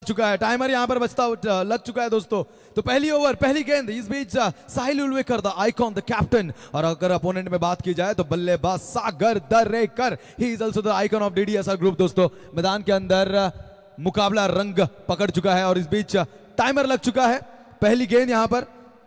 चुका है, टाइमर यहाँ पर बचता लग चुका है दोस्तों। तो पहली ओवर पहली गेंद इस बीच Sahil Ulvekar the icon the captain, और अगर अपोनेंट में बात की जाए तो बल्लेबाज Sagar Darekar, he is also the icon of DDSR group. दोस्तों मैदान के अंदर मुकाबला रंग पकड़ चुका है और इस बीच टाइमर लग चुका है। पहली गेंद यहाँ पर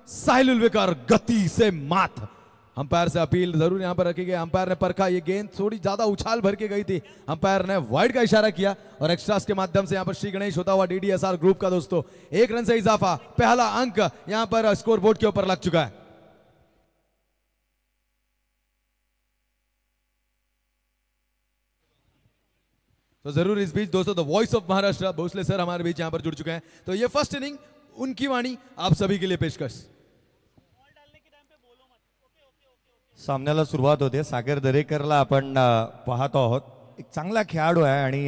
साहिल उलवेकर गति से मात। अंपायर से अपील जरूर यहां पर रखी गई। अंपायर ने परखा, ये गेंद थोड़ी ज्यादा उछाल भर के गई थी, अंपायर ने वाइड का इशारा किया और एक्स्ट्रास के माध्यम से यहां पर श्री गणेश होता हुआ डीडीएसआर ग्रुप का दोस्तों 1 रन से इजाफा, पहला अंक यहां पर स्कोर बोर्ड के ऊपर लग चुका है। तो जरूर इस बीच दोस्तों the voice of Maharashtra Bhosale sir हमारे बीच यहां पर जुड़ चुके हैं। तो ये फर्स्ट इनिंग उनकी वाणी आप सभी के लिए पेशकश। सामन्याला सुरुवात होते। सागर दरेकरला आपण पाहतो आहोत, एक चांगला खेळाडू आहे आणि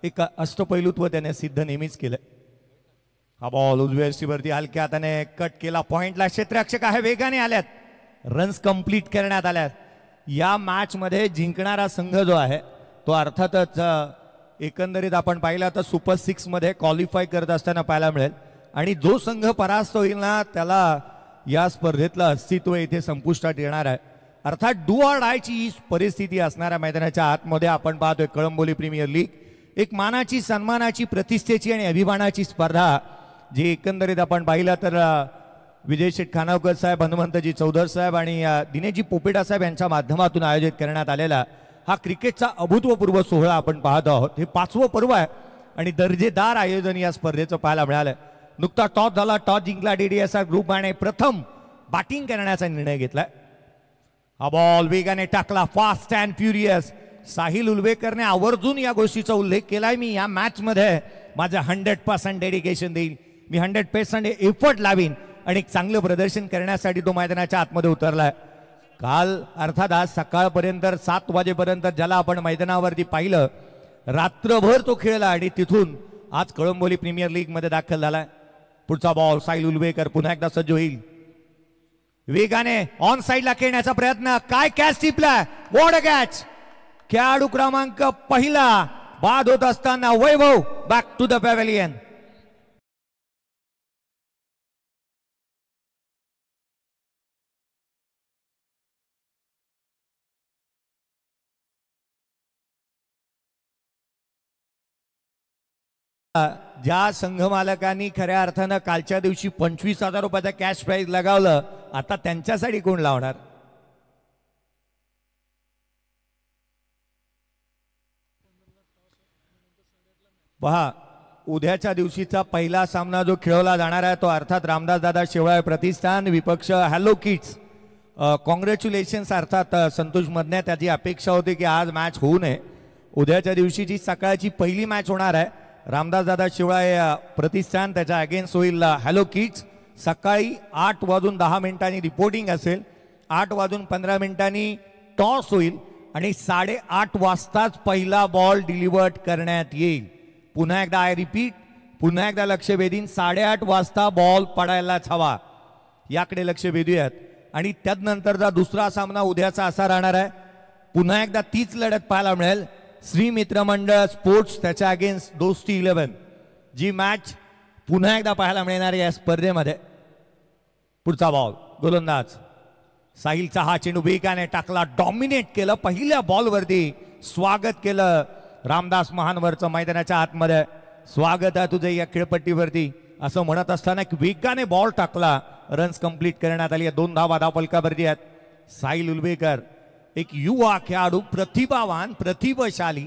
एक अष्टपैलुत्व त्याने सिद्ध नेहमीच केलं। हा बॉल उजव्या वरती हलक्या हाताने कट केला, पॉइंटला क्षेत्ररक्षक आहे, वेगाने आल्यात, रन्स कंप्लीट करण्यात आल्यात। या मॅच मध्ये जिंकणारा संघ जो आहे तो अर्थातच एकंदरीत आपण पाहिला तर सुपर 6 मध्ये क्वालिफाय करत असताना पाहायला मिळेल आणि जो संघ परास्त होईल ना त्याला या स्पर्धेतलं अस्तित्व इथे संपुष्टात येणार आहे। अर्थात डू ऑर डायची ही परिस्थिती असणाऱ्या मैदानाच्या आतमध्ये आपण पाहतोय कळंबोली प्रीमियर लीग, एक मानाची, सन्मानाची, प्रतिष्ठेची आणि अभिमानाची स्पर्धा जी एकंदरीत आपण पाहिला तर विजय शेठ खानावकर साहेब, हनुमंतजी चौधर साहेब आणि दिनेशजी पोपेटा साहेब यांच्या माध्यमातून आयोजित करण्यात आलेला हा क्रिकेटचा अभूतपूर्व सोहळा आपण पाहत आहोत। हे 5वं पर्व आहे आणि दर्जेदार आयोजन या स्पर्धेचं पाहायला मिळालं। नुकता टॉस झाला, टॉस जिंकला डीडीएसआर ग्रुप आणि प्रथम बॅटिंग करण्याचा निर्णय घेतलाय। हा बॉल वेगाने टाकला, फास्ट अँड फ्युरियस। साहिल उलवेकरने आवर्जून या गोष्टीचा उल्लेख केलाय, मी या मॅच मध्ये माझं 100% डेडिकेशन देईन, मी 100% एफर्ट लावीन आणि एक चांगलं प्रदर्शन करण्यासाठी तो मैदानाच्या आतमध्ये उतरलाय। काल अर्थात आज सकाळपर्यंत 7 वाजेपर्यंत ज्याला आपण मैदानावरती पाहिलं, रात्रभर तो खेळला आणि तिथून आज कळंबोली प्रीमियर लीग मध्ये दाखल झालाय। पुढचा बॉल साहिल उलवेकर पुन्हा एकदा सज्ज होईल, वेगाने ऑन साइडला खेळण्याचा प्रयत्न, काय कॅच टिपलाय, व्हॉट अ कॅच। खेळाडू क्रमांक पहिला बाद होत असताना वैभव बॅक टू द पॅव्हेलियन। ज्या संघ मालकांनी खऱ्या अर्थानं कालच्या दिवशी 25,000 रुपयाचा कॅश प्राइज लगावलं, आता त्यांच्यासाठी कोण लावणार। पहा, उद्याच्या दिवशीचा पहिला सामना जो खेळवला जाणार आहे तो अर्थात रामदास दादा शेवाळे प्रतिष्ठान विपक्ष हॅलो किड्स। कॉंग्रॅच्युलेशन्स अर्थात संतोष मधने, त्याची अपेक्षा होती की आज मॅच होऊ नये। उद्याच्या दिवशीची सकाळची पहिली मॅच होणार आहे रामदास दादा शिवाळे प्रतिष्ठान, त्याच्या अगेन्स्ट होईल हॅलो किड्स। सकाळी 8:10 रिपोर्टिंग असेल, 8:15 टॉस होईल आणि 8:30 वाजताच पहिला बॉल डिलिव्हर्ड करण्यात येईल। पुन्हा एकदा आय रिपीट, पुन्हा एकदा लक्ष वेधीन, 8:30 वाजता बॉल पडायलाच हवा, याकडे लक्ष वेधूयात। आणि त्यानंतरचा दुसरा सामना उद्याचा असा राहणार आहे, पुन्हा एकदा तीच लढत पाहायला मिळेल, श्री मित्र मंडळ स्पोर्ट्स त्याच्या अगेन्स्ट दोस्ती 11, जी मॅच पुन्हा एकदा पाहायला मिळणार या स्पर्धेमध्ये। पुढचा बॉल गोलंदाज साहिलचा, हा चेंडू वेगाने टाकला, डॉमिनेट केलं, पहिल्या बॉलवरती स्वागत केलं रामदास महानवरचं मैदानाच्या आतमध्ये। स्वागत आहे तुझे या खेळपट्टीवरती असं म्हणत असताना वेगाने बॉल टाकला, रन्स कंप्लीट करण्यात आली। 2 धावा धावफलकावरती आहेत। साहिल उलवेकर एक युवा खेळाडू, प्रतिभावान, प्रतिभाशाली,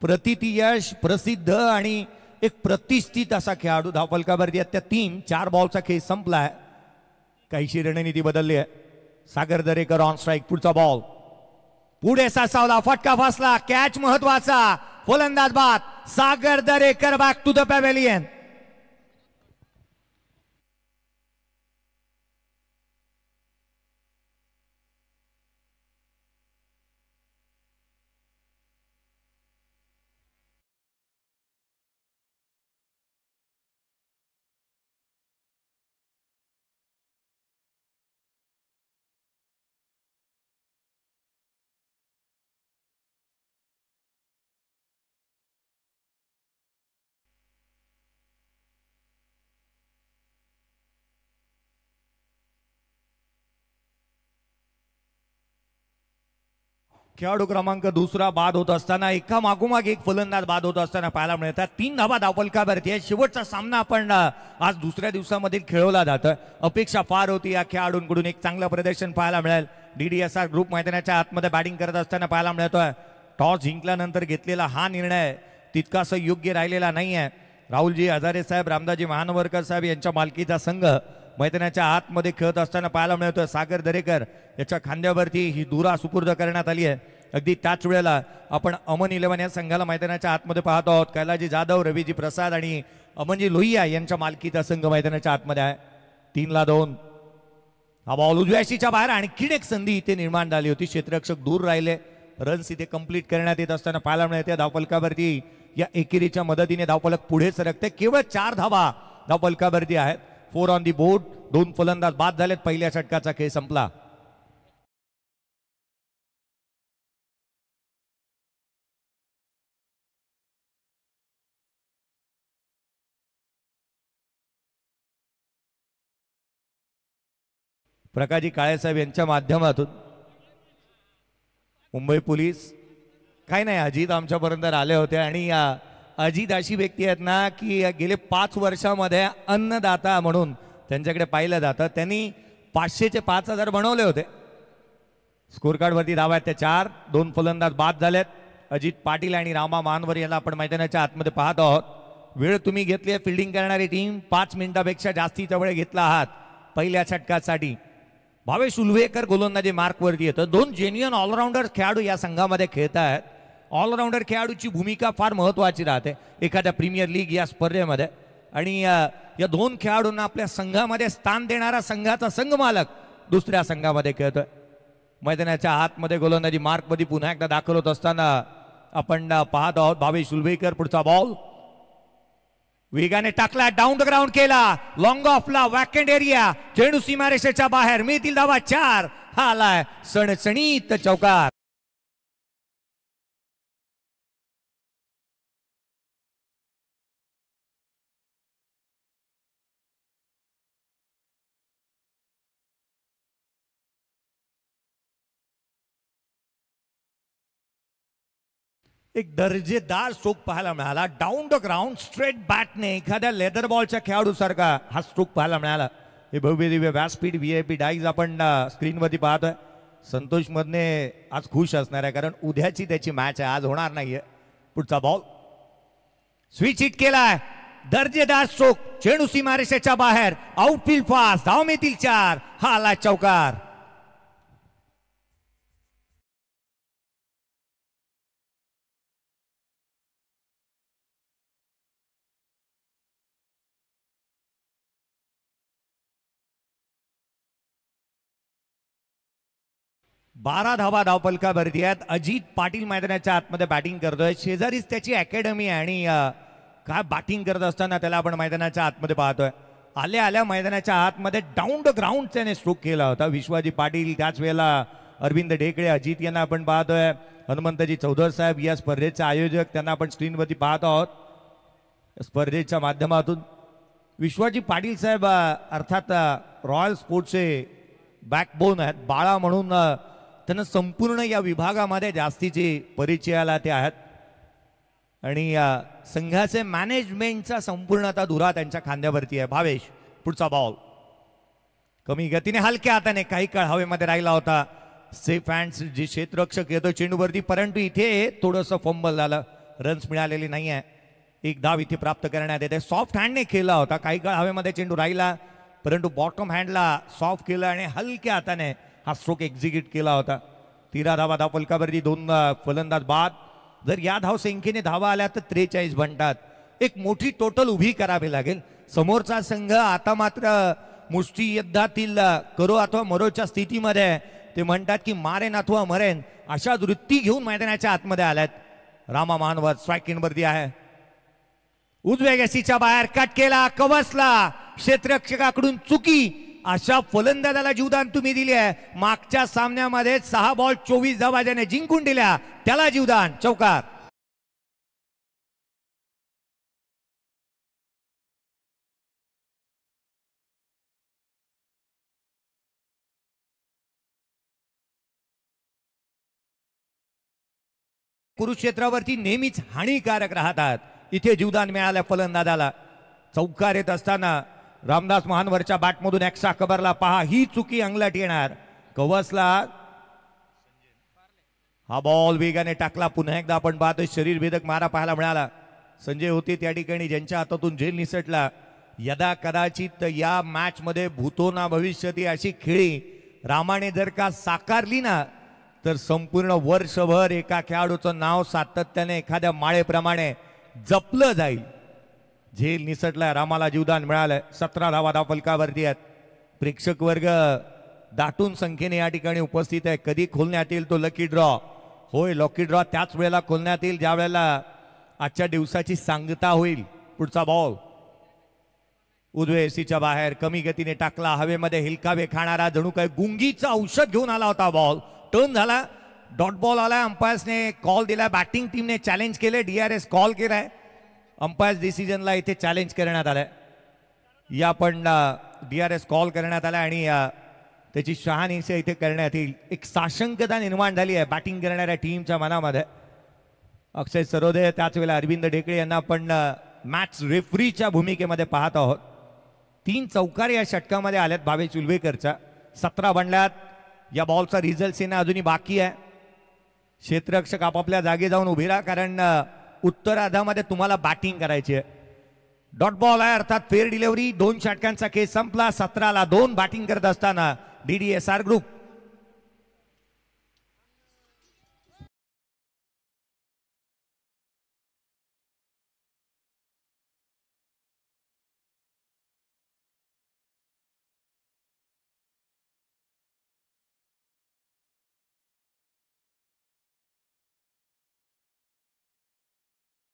प्रतियश, प्रसिद्ध आणि एक प्रतिष्ठित असा खेळाडू धावफलकावरती आहेत। त्या 3-4 बॉलचा खेळ संपलाय, काहीशी रणनीती बदलली आहे। सागर दरेकर ऑन स्ट्राइक, पुढचा बॉल पुढे सासावला, फटका फासला, कॅच महत्वाचा, फलंदाज बाद, Sagar Darekar back to the pavilion. खेळाडू क्रमांक दुसरा बाद होत असताना एका मागोमाग एक फलंदाज बाद होत असताना पाहायला मिळतात. 3 धावा धावफलकावरती आहे. शेवटचा सामना आपण आज दुसऱ्या दिवसामध्ये खेळवला जातोय. अपेक्षा फार होती या खेळाडूंकडून एक चांगलं प्रदर्शन पाहायला मिळेल. DDSR ग्रुप मैदानाच्या आतमध्ये बॅटिंग करत असताना पाहायला मिळतोय. टॉस जिंकल्यानंतर घेतलेला हा निर्णय तितकासा योग्य राहिलेला नाही आहे. राहुलजी हजारे साहेब, रामदाजी महानवरकर साहेब यांच्या मालकीचा संघ मैदानाच्या आतमध्ये खेळत असताना पाहायला मिळतोय. सागर दरेकर याच्या खांद्यावरती ही दुरा सुपूर्द करण्यात आली आहे. अगदी त्याच वेळेला आपण अमन 11 या संघाला मैदानाच्या आतमध्ये पाहतो आहोत. कैलाजी जाधव, रवीजी प्रसाद आणि अमनजी लोहिया यांच्या मालकीचा संघ मैदानाच्या आतमध्ये आहे. 3-2 हा बॉल उजव्याशीच्या बाहेर. आणखीन एक संधी इथे निर्माण झाली होती. क्षेत्ररक्षक दूर राहिले. रन्स इथे कंप्लीट करण्यात येत असताना पाहायला मिळते. धावफलकावरती या एकेरीच्या मदतीने धावफलक पुढे सरकते. केवळ 4 धावा धावफलकावरती आहेत. 4 ऑन दी बोर्ड. 2 फलंदाज बाद झालेत. पहिल्या षटकाचा खेळ संपला. प्रकाशजी काळेसाहेब यांच्या माध्यमातून मुंबई पोलीस काय नाही, अजित आमच्यापर्यंत आले होते आणि अजित अशी व्यक्ती आहेत ना की गेले 5 वर्षामध्ये अन्नदाता म्हणून त्यांच्याकडे पाहिलं जातं. त्यांनी 500चे 5000 बनवले होते. स्कोर कार्डवरती धावा आहेत त्या 4. 2 फलंदाज बाद झालेत. अजित पाटील आणि रामा मानवर याला आपण मैदानाच्या आतमध्ये पाहत आहोत. वेळ तुम्ही घेतली आहे. फिल्डिंग करणारी टीम 5 मिनिटापेक्षा जास्तीचा वेळ घेतला आहात पहिल्या षटकासाठी. भावेश उल्वेकर गोलंदाजी मार्कवरती येतं. 2 जेन्युअन ऑलराऊंडर खेळाडू या संघामध्ये खेळत आहेत. ऑलराऊंडर खेळाडूची भूमिका फार महत्वाची राहते एखाद्या प्रीमियर लीग या स्पर्धेमध्ये. आणि या 2 खेळाडूंना आपल्या संघामध्ये स्थान देणारा संघाचा संघमालक दुसऱ्या संघामध्ये खेळतोय. मैदानाच्या आतमध्ये गोलंदाजी मार्कमध्ये पुन्हा एकदा दाखल होत असताना आपण पाहत आहोत. भावेश उल्वेकर पुढचा बॉल वेगाने टाकला. डाऊन द ग्राउंड केला. लॉंग ऑफला वॅकंट एरिया. चेंडू सीमारेषेच्या बाहेर. मिळतील धावा 4. हा आलाय सणसणीत चौकार. एक दर्जेदार स्ट्रोक पाहायला मिळाला. डाऊन द ग्राउंड स्ट्रेट बॅटने एखाद्या लेदर बॉलच्या खेळाडू सारखा हा स्ट्रोक पाहायला मिळाला. हे भव्य दिव्य व्यासपीठ VIP डाईज आपण स्क्रीनवरती पाहतोय. संतोष मधने आज खुश असणार आहे कारण उद्याची त्याची मॅच आहे, आज होणार नाहीये. पुढचा बॉल स्विच हिट केलाय. दर्जेदार स्ट्रोक. चेंडू सीमारेषेच्या बाहेर. Outfield fast. धाव मिळतील 4. हा आला चौकार. बारा धावा धावफलकावरती आहेत. अजित पाटील मैदानाच्या आतमध्ये बॅटिंग करतोय. शेजारीच त्याची अकॅडमी आहे आणि काय बॅटिंग करत असताना त्याला आपण मैदानाच्या आतमध्ये पाहतोय. आल्या आल्या मैदानाच्या आतमध्ये डाऊन द ग्राउंड त्याने स्ट्रोक केला होता. विश्वाजी पाटील, त्याच वेळेला अरविंद ढेकळे, अजित यांना आपण पाहतोय. हनुमंतजी चौधर साहेब या स्पर्धेचे आयोजक, त्यांना आपण स्क्रीनवरती पाहत आहोत. स्पर्धेच्या माध्यमातून विश्वाजी पाटील साहेब अर्थात रॉयल स्पोर्ट्सचे बॅकबोन आहेत. बाळा म्हणून त्यांना संपूर्ण या विभागामध्ये जास्तीचे परिचयाला ते आहेत आणि संघाचे मॅनेजमेंटचा संपूर्णता धुरा त्यांच्या खांद्यावरती आहे. भावेश पुढचा बॉल कमी गतीने हलक्या हाताने काही काळ हवेमध्ये राहिला होता. सेफ हँड्स जे क्षेत्ररक्षक येतो चेंडूवरती, परंतु इथे थोडंसं फंबल झालं. रन्स मिळालेली नाही आहे. 1 धाव इथे प्राप्त करण्यात येते. सॉफ्ट हँडने खेळला होता. काही काळ हवेमध्ये चेंडू राहिला परंतु बॉटम हँडला सॉफ्ट केलं आणि हलक्या हाताने हा स्ट्रोक एक्झिक्यूट केला होता. 13 धावा धावफलकावरती. 2 फलंदाज बाद. जर या धावसंख्येने धावा आल्या तर 43 बनतात. एक मोठी टोटल उभी करावी लागेल. समोरचा संघ आता मात्र मुष्टियुद्धातील करो अथवा मरोच्या स्थितीमध्ये ते म्हणतात की मारेन अथवा मरेन अशा वृत्ती घेऊन मैदानाच्या आतमध्ये आल्यात. रामा मानवर स्ट्राईक वरती आहे. उजव्या गॅसीच्या बाहेर कट केला. कवसला. क्षेत्ररक्षकाकडून चुकी. अशा फलंदाजाला जीवदान तुम्ही दिले आहे. मागच्या सामन्यामध्ये 6 बॉल 24 धावा ज्याने जिंकून दिल्या त्याला जीवदान. चौकार. कुरुक्षेत्रावरती नेहमीच हानिकारक राहतात. इथे जीवदान मिळालं फलंदाजाला. चौकार येत असताना रामदास महानवरच्या बॅटमधून एक्स्ट्रा कव्हरला पहा, ही चुकी अंगलट येणार. कवसला हा बॉल वेगाने टाकला. पुन्हा एकदा आपण पाहतोय शरीरभेदक मारा पाहायला मिळाला. संजय होते त्या ठिकाणी ज्यांच्या हातातून झेल निसटला. यदा कदाचित या मॅच मध्ये भूतो ना भविष्यती अशी खेळी रामाने जर का साकारली ना, तर संपूर्ण वर्षभर एका खेळाडूचं नाव सातत्याने एखाद्या माळेप्रमाणे जपलं जाईल. झेल निसटला, रामाला जीवदान मिळालंय. 17 धावा धावफलकावरती आहेत. प्रेक्षक वर्ग दाटून संख्येने या ठिकाणी उपस्थित आहे. कधी खोलण्यात येईल तो लकी ड्रॉ? होय, लकी ड्रॉ त्याच वेळेला खोलण्यात येईल ज्या वेळेला आजच्या दिवसाची सांगता होईल. पुढचा बॉल उजव्या एसीच्या बाहेर कमी गतीने टाकला. हवेमध्ये हिलकावे खाणारा जणू काही गुंगीचं औषध घेऊन आला होता. बॉल टर्न झाला, डॉट बॉल आला. अंपायर्सने कॉल दिला. बॅटिंग टीमने चॅलेंज केले. DRS कॉल केलाय. अंपायर्स डिसिजनला इथे चॅलेंज करण्यात आलंय. या पण DRS कॉल करण्यात आला आणि त्याची शहानिशा इथे करण्यात येईल. एक साशंकता निर्माण झाली आहे बॅटिंग करणाऱ्या टीमच्या मनामध्ये. अक्षय सरोदे त्याच वेळेला अरविंद ढेकळे यांना आपण मॅच रेफरीच्या भूमिकेमध्ये पाहत आहोत. 3 चौकार या षटकामध्ये आल्यात भावेश उलवेकरच्या. 17 बनल्यात. या बॉलचा रिझल्ट येणं अजूनही बाकी आहे. क्षेत्ररक्षक आपापल्या जागी जाऊन उभे राहा, कारण उत्तरार्धामध्ये तुम्हाला बॅटिंग करायची आहे. डॉट बॉल आहे अर्थात फेअर डिलिव्हरी. 2 षटकांचा केस संपला. 17ला 2 बॅटिंग करत असताना DDSR ग्रुप.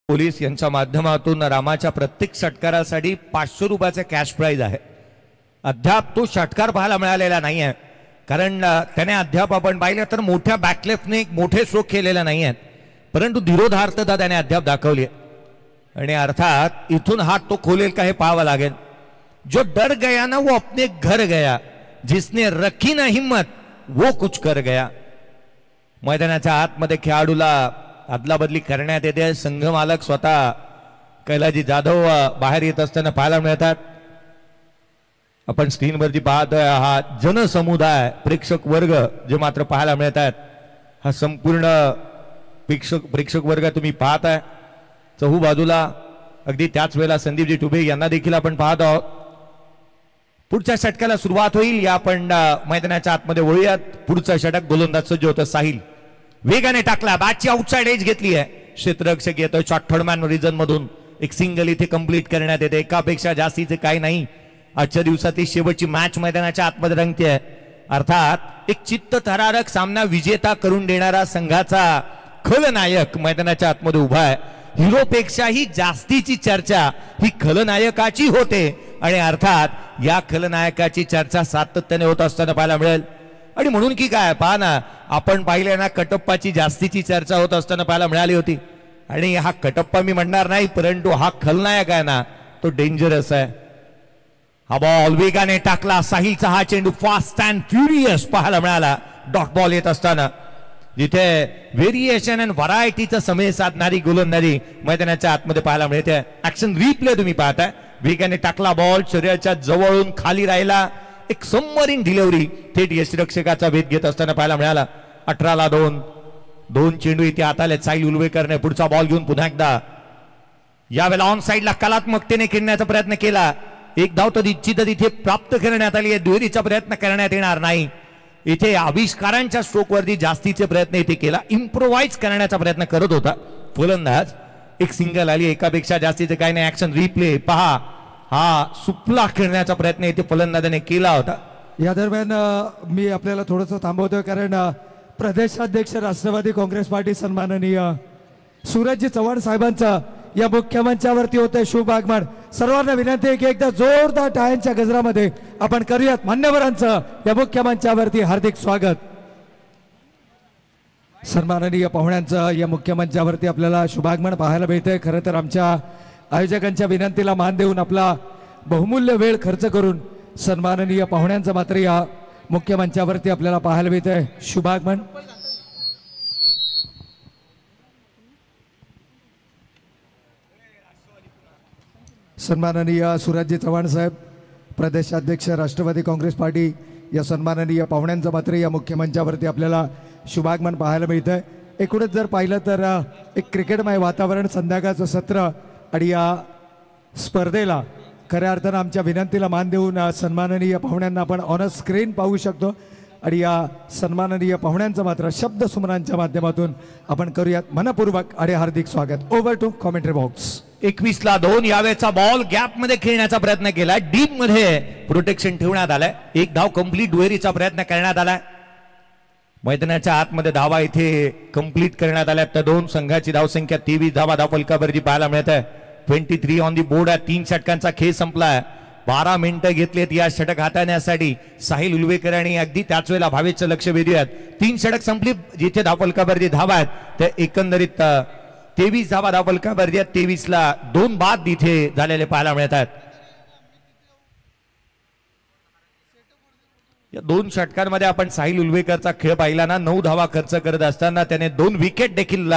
पोलीस यांच्या माध्यमातून रामाच्या प्रत्येक षटकारासाठी 500 रुपयाचे कॅश प्राइज आहे. अद्याप तो षटकार पाहायला मिळालेला नाही आहे, कारण त्याने अद्याप आपण पाहिलं तर मोठ्या बॅकलेफ्टने मोठे स्ट्रोक केलेले नाही आहेत, परंतु धीरोधार्तता त्याने अद्याप दाखवली आहे. आणि अर्थात इथून हात तो खोलेल का हे पाहावं लागेल. जो डर गया ना वो अपने घर गया, जिसने रखी ना हिम्मत वो कुछ कर गया. मैदानाच्या आतमध्ये खेळाडूला अदला बदली करण्यात येते. संघ मालक स्वतः कैलाजी जाधव बाहेर येत असताना पाहायला मिळतात. आपण स्क्रीनवरती पाहतोय हा जनसमुदाय प्रेक्षक वर्ग जे मात्र पाहायला मिळतात. हा संपूर्ण प्रेक्षक वर्ग तुम्ही पाहताय. चहू बाजूला अगदी त्याच वेळेला संदीपजी टुबे यांना देखील आपण पाहत आहोत. पुढच्या षटकाला सुरुवात होईल. या आपण मैदानाच्या आतमध्ये वळूयात. पुढचा षटक गोलंदाज सज्ज होतं साहिल. वेगाने टाकला. बॅटची आउटसाइड एज घेतली आहे. क्षेत्ररक्षक येतोय शॉर्ट थर्ड मॅन रिजन मधून. एक सिंगल इथे कंप्लीट करण्यात येते. एकापेक्षा जास्तीचे काही नाही. आजच्या दिवसातली शेवटची मॅच मैदानाच्या आतमध्ये रंगते आहे. अर्थात एक चित्तथरारक सामना विजेता करून देणारा संघाचा खलनायक मैदानाच्या आतमध्ये उभा आहे. हिरोपेक्षाही जास्तीची चर्चा ही खलनायकाची होते आणि अर्थात या खलनायकाची चर्चा सातत्याने होत असताना पाहायला मिळेल. आणि म्हणून की काय पहा ना, आपण पाहिले ना कटप्पाची जास्तीची चर्चा होत असताना पाहायला मिळाली होती. आणि हा कटप्पा मी म्हणणार नाही, परंतु हा खलनायक आहे ना तो डेंजरस आहे. हा बॉल वेगाने टाकला. साहिलचा हा चेंडू फास्ट अँड फ्युरियस पाहायला मिळाला. डॉट बॉल येत असताना जिथे व्हेरिएशन अँड व्हरायटीचा समय साधणारी गोलंदाजी मैदानाच्या आतमध्ये पाहायला मिळते. ऍक्शन रिप्ले तुम्ही पाहताय. वेगाने टाकला बॉल, शरीराच्या जवळून खाली राहिला. एक सबमरीन डिलिव्हरी थेट यष्टिरक्षकाचा भेद घेत असताना पाहायला मिळाला. 18ला 2 चेंडू इथे हात आले साहिल उलवेकरने. पुढचा बॉल घेऊन पुन्हा एकदा यावेळेला ऑन साइडला कलात्मकतेने खेळण्याचा प्रयत्न केला. एक धाव तर इच्छित इथे प्राप्त करण्यात आली आहे. दुहेरीचा प्रयत्न करण्यात येणार नाही. इथे आविष्कारांच्या स्ट्रोकवरती जास्तीचे प्रयत्न इथे केला. इम्प्रोवाइज करण्याचा प्रयत्न करत होता फलंदाज. एक सिंगल आली. एकापेक्षा जास्तीचे काही नाही. ऍक्शन रिप्ले पहा. हा सुपला खेळण्याचा प्रयत्न इथे फलंदाजाने केला होता. या दरम्यान मी आपल्याला थोडंसं थांबवतोय, कारण प्रदेशाध्यक्ष राष्ट्रवादी काँग्रेस पार्टी सन्माननीय सूरजजी चव्हाण साहेबांचं या मुख्य मंचावरती होते शुभ आगमन. सर्वांना विनंती आहे की एकदा जोरदार टाळ्यांच्या गजरामध्ये आपण करूयात मान्यवरांचं या मुख्य मंचावरती हार्दिक स्वागत. सन्माननीय पाहुण्यांचं या मुख्य मंचावरती आपल्याला शुभागमन पाहायला मिळतंय. खरं तर आमच्या आयोजकांच्या विनंतीला मान देऊन आपला बहुमूल्य वेळ खर्च करून सन्माननीय पाहुण्यांचं मात्र या मुख्य मंचावरती आपल्याला पाहायला मिळतंय शुभागमन. सन्माननीय सूरजजी चव्हाण साहेब, प्रदेशाध्यक्ष राष्ट्रवादी काँग्रेस पार्टी, या सन्माननीय पाहुण्यांचं मात्र या मुख्य मंचावरती आपल्याला शुभागमन पाहायला मिळतं आहे. एकूणच जर पाहिलं तर एक क्रिकेटमय वातावरण, संध्याकाळचं सत्र आणि या स्पर्धेला खऱ्या अर्थानं आमच्या विनंतीला मान देऊन सन्माननीय पाहुण्यांना आपण ऑन स्क्रीन पाहू शकतो. आणि या सन्माननीय पाहुण्यांचं मात्र शब्दसुमनांच्या माध्यमातून आपण करूयात मनपूर्वक आणि हार्दिक स्वागत. Over to commentary box. 21-2 यावेळेचा बॉल गॅप मध्ये खेळण्याचा प्रयत्न केला, डीप मध्ये प्रोटेक्शन ठेवण्यात आलाय. एक धाव कंप्लीट दुहेरीचा प्रयत्न करण्यात आलाय. मैदानाच्या आतमध्ये धावा इथे कंप्लीट करण्यात आल्या. तर दोन संघाची धावसंख्या 23 धावा धावफलकावरती पाहायला मिळत आहे. 23 ऑन दी बोर्ड आहे. 3 षटकांचा खेळ संपलाय. 12 मिनिटं घेतलेत या षटक हाताळण्यासाठी साहिल उलवेकर आणि अगदी त्याच वेळेला भावेशचं लक्ष वेधूयात. 3 षटक संपली, जिथे धावफलकावरती धावा आहेत ते एकंदरीत 23 धावा धावफलकावरती आहेत. 23ला 2 बाद इथे झालेले पाहायला मिळत आहेत. या 2 षटकांमध्ये आपण साहिल उलवेकरचा खेळ पाहिला ना, 9 धावा खर्च करत असताना त्याने 2 विकेट देखील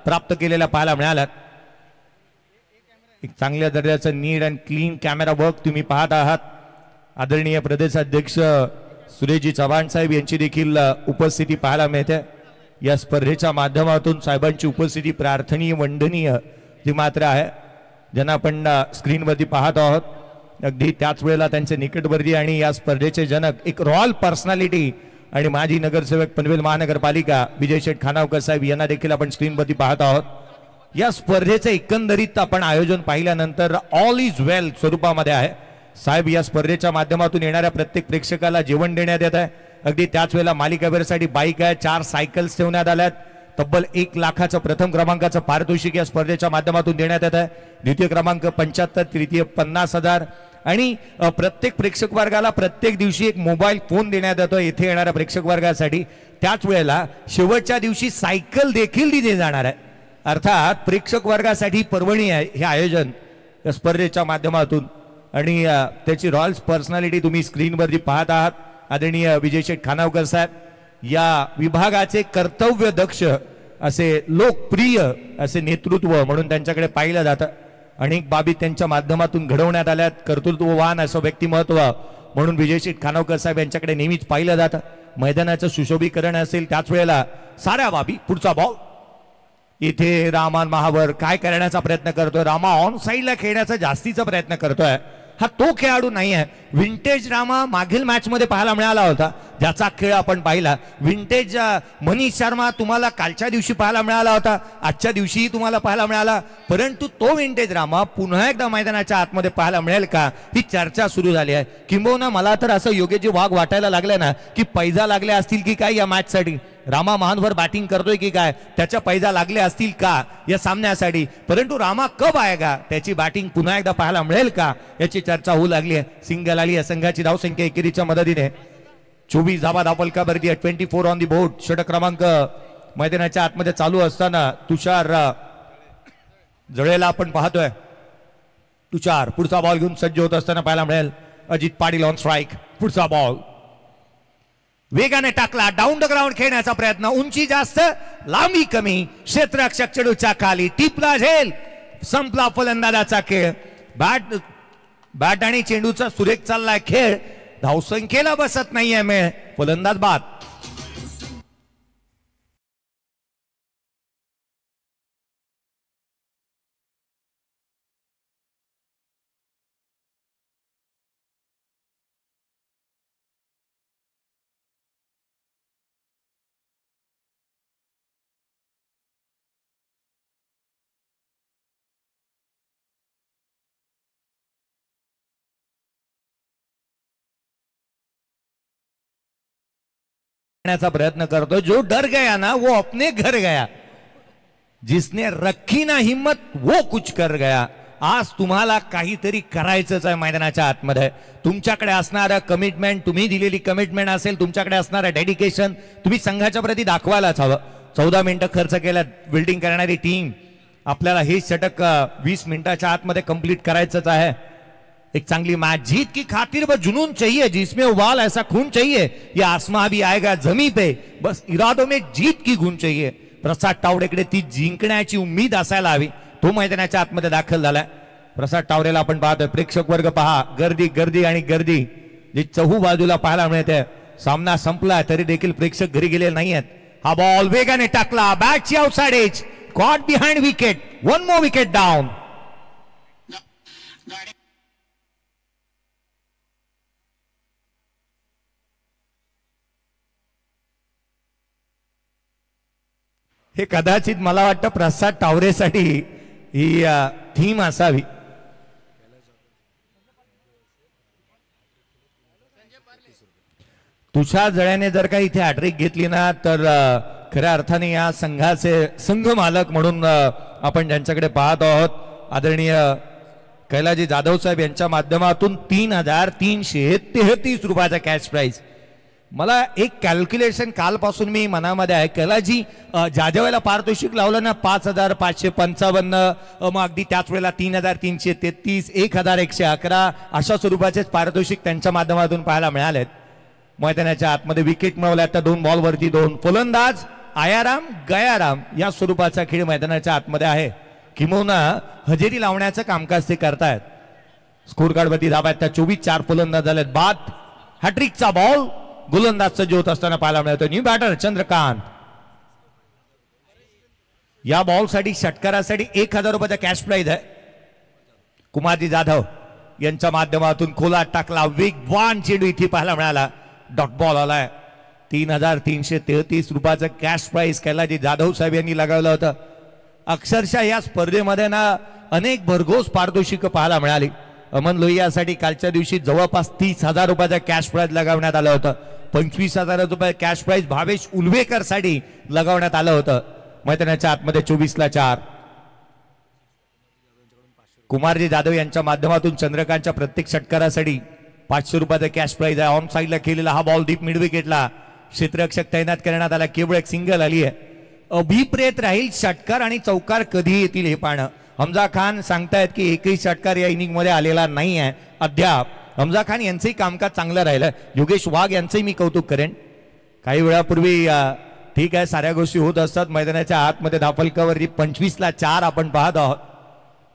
प्राप्त केलेल्या पाहायला मिळाल्या. एक चांगल्या दर्जाचं नीट अँड क्लीन कॅमेरा वर्क तुम्ही पाहत आहात. आदरणीय प्रदेशाध्यक्ष सुरेशजी चव्हाण साहेब यांची देखील उपस्थिती पाहायला मिळते. या स्पर्धेच्या माध्यमातून साहेबांची उपस्थिती प्रार्थनीय वंदनीय जी मात्र आहे, ज्यांना आपण स्क्रीनवरती पाहत आहोत. अगदी त्याच वेळेला त्यांचे निकटवर्ती आणि या स्पर्धेचे जनक, एक रॉयल पर्सनॅलिटी आणि माजी नगरसेवक पनवेल महानगरपालिका विजय शेठ खानावकर साहेब यांना देखील आपण स्क्रीनवरती पाहत आहोत. या स्पर्धेचे एकंदरीत आपण आयोजन पाहिल्यानंतर ऑल इज वेल स्वरूपामध्ये आहे. साहेब या स्पर्धेच्या माध्यमातून येणाऱ्या प्रत्येक प्रेक्षकाला जेवण देण्यात येत आहे. अगदी त्याच वेळेला मालिकावीरासाठी बाईक आहे, 4 सायकल्स ठेवण्यात आल्यात. तब्बल 1 लाखाचं प्रथम क्रमांकाचं पारितोषिक या स्पर्धेच्या माध्यमातून देण्यात येत आहे. द्वितीय क्रमांक 75, तृतीय 50,000 आणि प्रत्येक प्रेक्षक वर्गाला प्रत्येक दिवशी एक मोबाईल फोन देण्यात येतो येथे येणाऱ्या प्रेक्षक वर्गासाठी. त्याच वेळेला शेवटच्या दिवशी सायकल देखील दिली जाणार आहे. अर्थात प्रेक्षक वर्गासाठी पर्वणी आहे हे आयोजन या स्पर्धेच्या माध्यमातून. आणि त्याची रॉयल पर्सनॅलिटी तुम्ही स्क्रीनवरती पाहत आहात. आदरणीय विजय शेठ खानावकर साहेब या विभागाचे कर्तव्य दक्ष असे लोकप्रिय असे नेतृत्व म्हणून त्यांच्याकडे पाहिलं जातं. अनेक बाबी त्यांच्या माध्यमातून घडवण्यात आल्यात. कर्तृत्ववान असं व्यक्तिमत्व म्हणून विजय शेठ खानावकर साहेब यांच्याकडे नेहमीच पाहिलं जातं. मैदानाचं सुशोभीकरण असेल, त्याच वेळेला साऱ्या बाबी. पुढचा बॉल इथे रामान महावर काय करण्याचा प्रयत्न करतोय. रामा ऑन साईडला खेळण्याचा जास्तीचा प्रयत्न करतोय. हा तो खेळाडू नाही आहे. विंटेज रामा मागील मॅच मध्ये पाहायला मिळाला होता, ज्याचा खेळ आपण पाहिला. विंटेज मनीष शर्मा तुम्हाला कालच्या दिवशी पाहायला मिळाला होता, आजच्या दिवशीही तुम्हाला पाहायला मिळाला. परंतु तो विंटेज रामा पुन्हा एकदा मैदानाच्या आतमध्ये पाहायला मिळेल का, ही चर्चा सुरू झाली आहे. किंबहुना मला तर असं योग्यजी वाघ वाटायला लागले ना की पैजा लागले असतील की काय या मॅच साठी. रामा महानभर बॅटिंग करतोय की काय, त्याच्या पैजा लागले असतील का या सामन्यासाठी. परंतु रामा कब आएगा, त्याची बॅटिंग पुन्हा एकदा पाहायला मिळेल का याची चर्चा होऊ लागली आहे. सिंगल आली आहे संघाची धावसंख्या एकेरीच्या मदतीने. 24 धावा धावफलकावरती आहे. 24 ऑन दी बोर्ड. षटक क्रमांक मैदानाच्या आतमध्ये चालू असताना तुषार जळेला आपण पाहतोय. तुषार पुढचा बॉल घेऊन सज्ज होत असताना पाहायला मिळेल. Ajit Patil on strike. पुढचा बॉल वेगाने टाकला, डाऊन द ग्राउंड खेळण्याचा प्रयत्न. उंची जास्त, लांबी कमी, क्षेत्ररक्षक चेडूच्या खाली टिपला झेल. संपला फलंदाजाचा खेळ. बॅट आणि चेंडूचा सुरेख चाललाय खेळ. धावसंख्येला बसत नाहीये मेळ. फलंदाज बाद. प्रयत्न करतो. जो डर गया ना वो अपने घर गया, जिसने रखी ना हिम्मत वो कुछ कर गया. आज तुम्हाला काहीतरी करायचंच आहे मैदानाच्या आतमध्ये. तुमच्याकडे असणारं कमिटमेंट, तुम्ही दिलेली कमिटमेंट असेल, तुमच्याकडे असणारं डेडिकेशन तुम्ही संघाच्या प्रती दाखवायलाच हवं. 14 मिनिटं खर्च केला बिल्डिंग करणारी टीम. आपल्याला हे षटक 20 मिनिटाच्या आतमध्ये कंप्लीट करायचंच आहे. एक चांगली मैच, जीत की खातिर बस जुनून चाहिए, जिसमें उबाल ऐसा खून चाहिए, ये आसमां भी आएगा जमी पे, बस इरादों में जीत की गुण चाहिए. प्रसाद तावडेकडे ती जिंकण्याची उम्मीद असायला हवी. तो मैदानाच्या आतमध्ये दाखल झालाय. प्रसाद टावरेला आपण पाहतोय. प्रेक्षक वर्ग पहा, गर्दी गर्दी आणि गर्दी जी चहू बाजूला पाहायला मिळते. सामना संपला तरी देखील प्रेक्षक घरी गेलेले नाही आहेत. हा बॉल वेगाने टाकला, बॅटची outside edge, caught behind wicket, one more wicket down. हे कदाचित मला वाटतं प्रसाद टावरेसाठी ही थीम असावी. तुषार जळ्याने जर का इथे हॅट्रिक घेतली ना तर खऱ्या अर्थाने या संघाचे संघ मालक म्हणून आपण ज्यांच्याकडे पाहत आहोत आदरणीय कैलाजी जाधव साहेब यांच्या माध्यमातून 3,333 रुपयाचा कॅश प्राइज. मला एक कॅल्क्युलेशन कालपासून मी मनामध्ये आहे. कैलाजी ज्या वेळेला पारितोषिक लावलं ना 5,555, मग अगदी त्याच वेळेला 3,333, 1,111 अशा स्वरूपाचे पारितोषिक त्यांच्या माध्यमातून पाहायला मिळालेत. मैदानाच्या आतमध्ये विकेट मिळवल्या त्या 2 बॉलवरती 2. फलंदाज आयाराम गयाराम या स्वरूपाचा खेळ मैदानाच्या आतमध्ये आहे. किंबहुना हजेरी लावण्याचं कामकाज ते करतायत. स्कोर कार्ड वरती धाब्यात त्या 24-4 फलंदाज झालेत. बाद हॅट्रिकचा बॉल गोलंदाज सज्ज होत असताना पाहायला मिळतो. New batter Chandrakant. या बॉलसाठी षटकारासाठी 1,000 रुपयाचा कॅश प्राइज आहे. कुमारजी जाधव यांच्या माध्यमातून खोला टाकला, वेगवान चेंडू इथे पाहायला मिळाला. डॉट बॉल आलाय. 3,333 रुपयाचं कॅश प्राइज कैलाजी जाधव साहेब यांनी लगावलं होतं. अक्षरशः या स्पर्धेमध्ये ना अनेक भरघोस पारितोषिक पाहायला मिळाली. अमन लोहियासाठी कालच्या दिवशी जवळपास 30,000 रुपयाचा कॅश प्राइज लगावण्यात आलं होतं. 25,000 रुपये कॅश प्राइज भावेश उलवेकर साठी लगावण्यात आलं होतं. मैदानाच्या आतमध्ये 24-4. कुमारजी जाधव यांच्या माध्यमातून चंद्रकांतच्या प्रत्येक षटकारासाठी 500 रुपयाचा कॅश प्राइज आहे. ऑन साइडला केलेला हा बॉल डीप मिड विकेटला क्षेत्ररक्षक तैनात करण्यात आला. केवळ एक सिंगल आली आहे. अभिप्रेत राहील षटकार आणि चौकार कधी येतील हे पाहणं. हमजा खान सांगतायत की एकही षटकार या इनिंग मध्ये आलेला नाही आहे अद्याप. हमजा खान यांचंही कामकाज चांगलं राहिलं. योगेश वाघ यांचंही मी कौतुक करेन. काही वेळापूर्वी ठीक आहे साऱ्या गोष्टी होत असतात. मैदानाच्या आतमध्ये धाफलकावरती 25-4 आपण पाहत आहोत.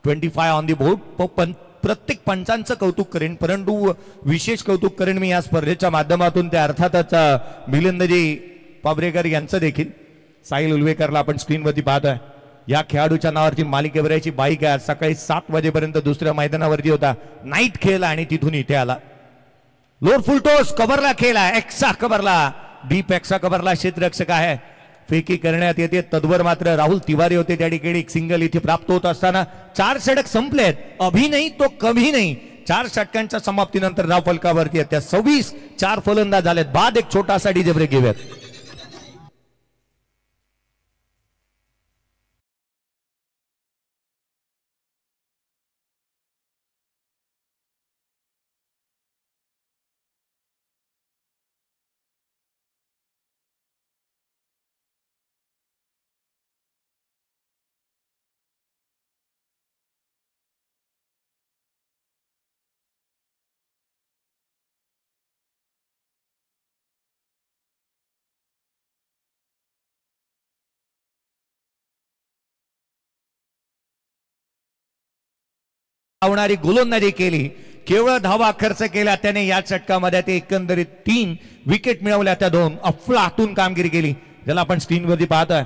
25 ऑन दी बोर्ड. प्रत्येक पंचांचं कौतुक करेन, परंतु विशेष कौतुक करेन मी या स्पर्धेच्या माध्यमातून ते अर्थातच मिलिंदजी पाबरेकर यांचं देखील. साहिल उलवेकरला आपण स्क्रीनवरती पाहतोय. या खेळाडूच्या नावावरती मालिकेवर याची बाईक आहे. सकाळी 7 वाजेपर्यंत दुसऱ्या मैदानावरती होता. नाईट खेळला आणि तिथून इथे आला. लोअर फुल टॉस कव्हरला खेळला. एक्सा कव्हरला, डीप एक्सा कव्हरला क्षेत्ररक्षक आहे. फेकी करण्यात येते. तद्वर मात्र राहुल तिवारी होते त्या ठिकाणी. एक सिंगल इथे प्राप्त होत असताना 4 षटक संपलेत. अभि नाही तो कभी नाही. 4 षटकांच्या समाप्तीनंतर धाव फलकावरती त्या 26-4 फलंदाज झालेत. बाद एक छोटासा डीजे ब्रेक घेऊयात. आवणारी गोलंदाजी केली. केवळ धावा खर्च केला त्याने. या षटकामध्ये ते एकंदरीत 3 विकेट मिळवल्या. त्या 2 अफलातून कामगिरी केली ज्याला आपण स्क्रीनवरती पाहतोय.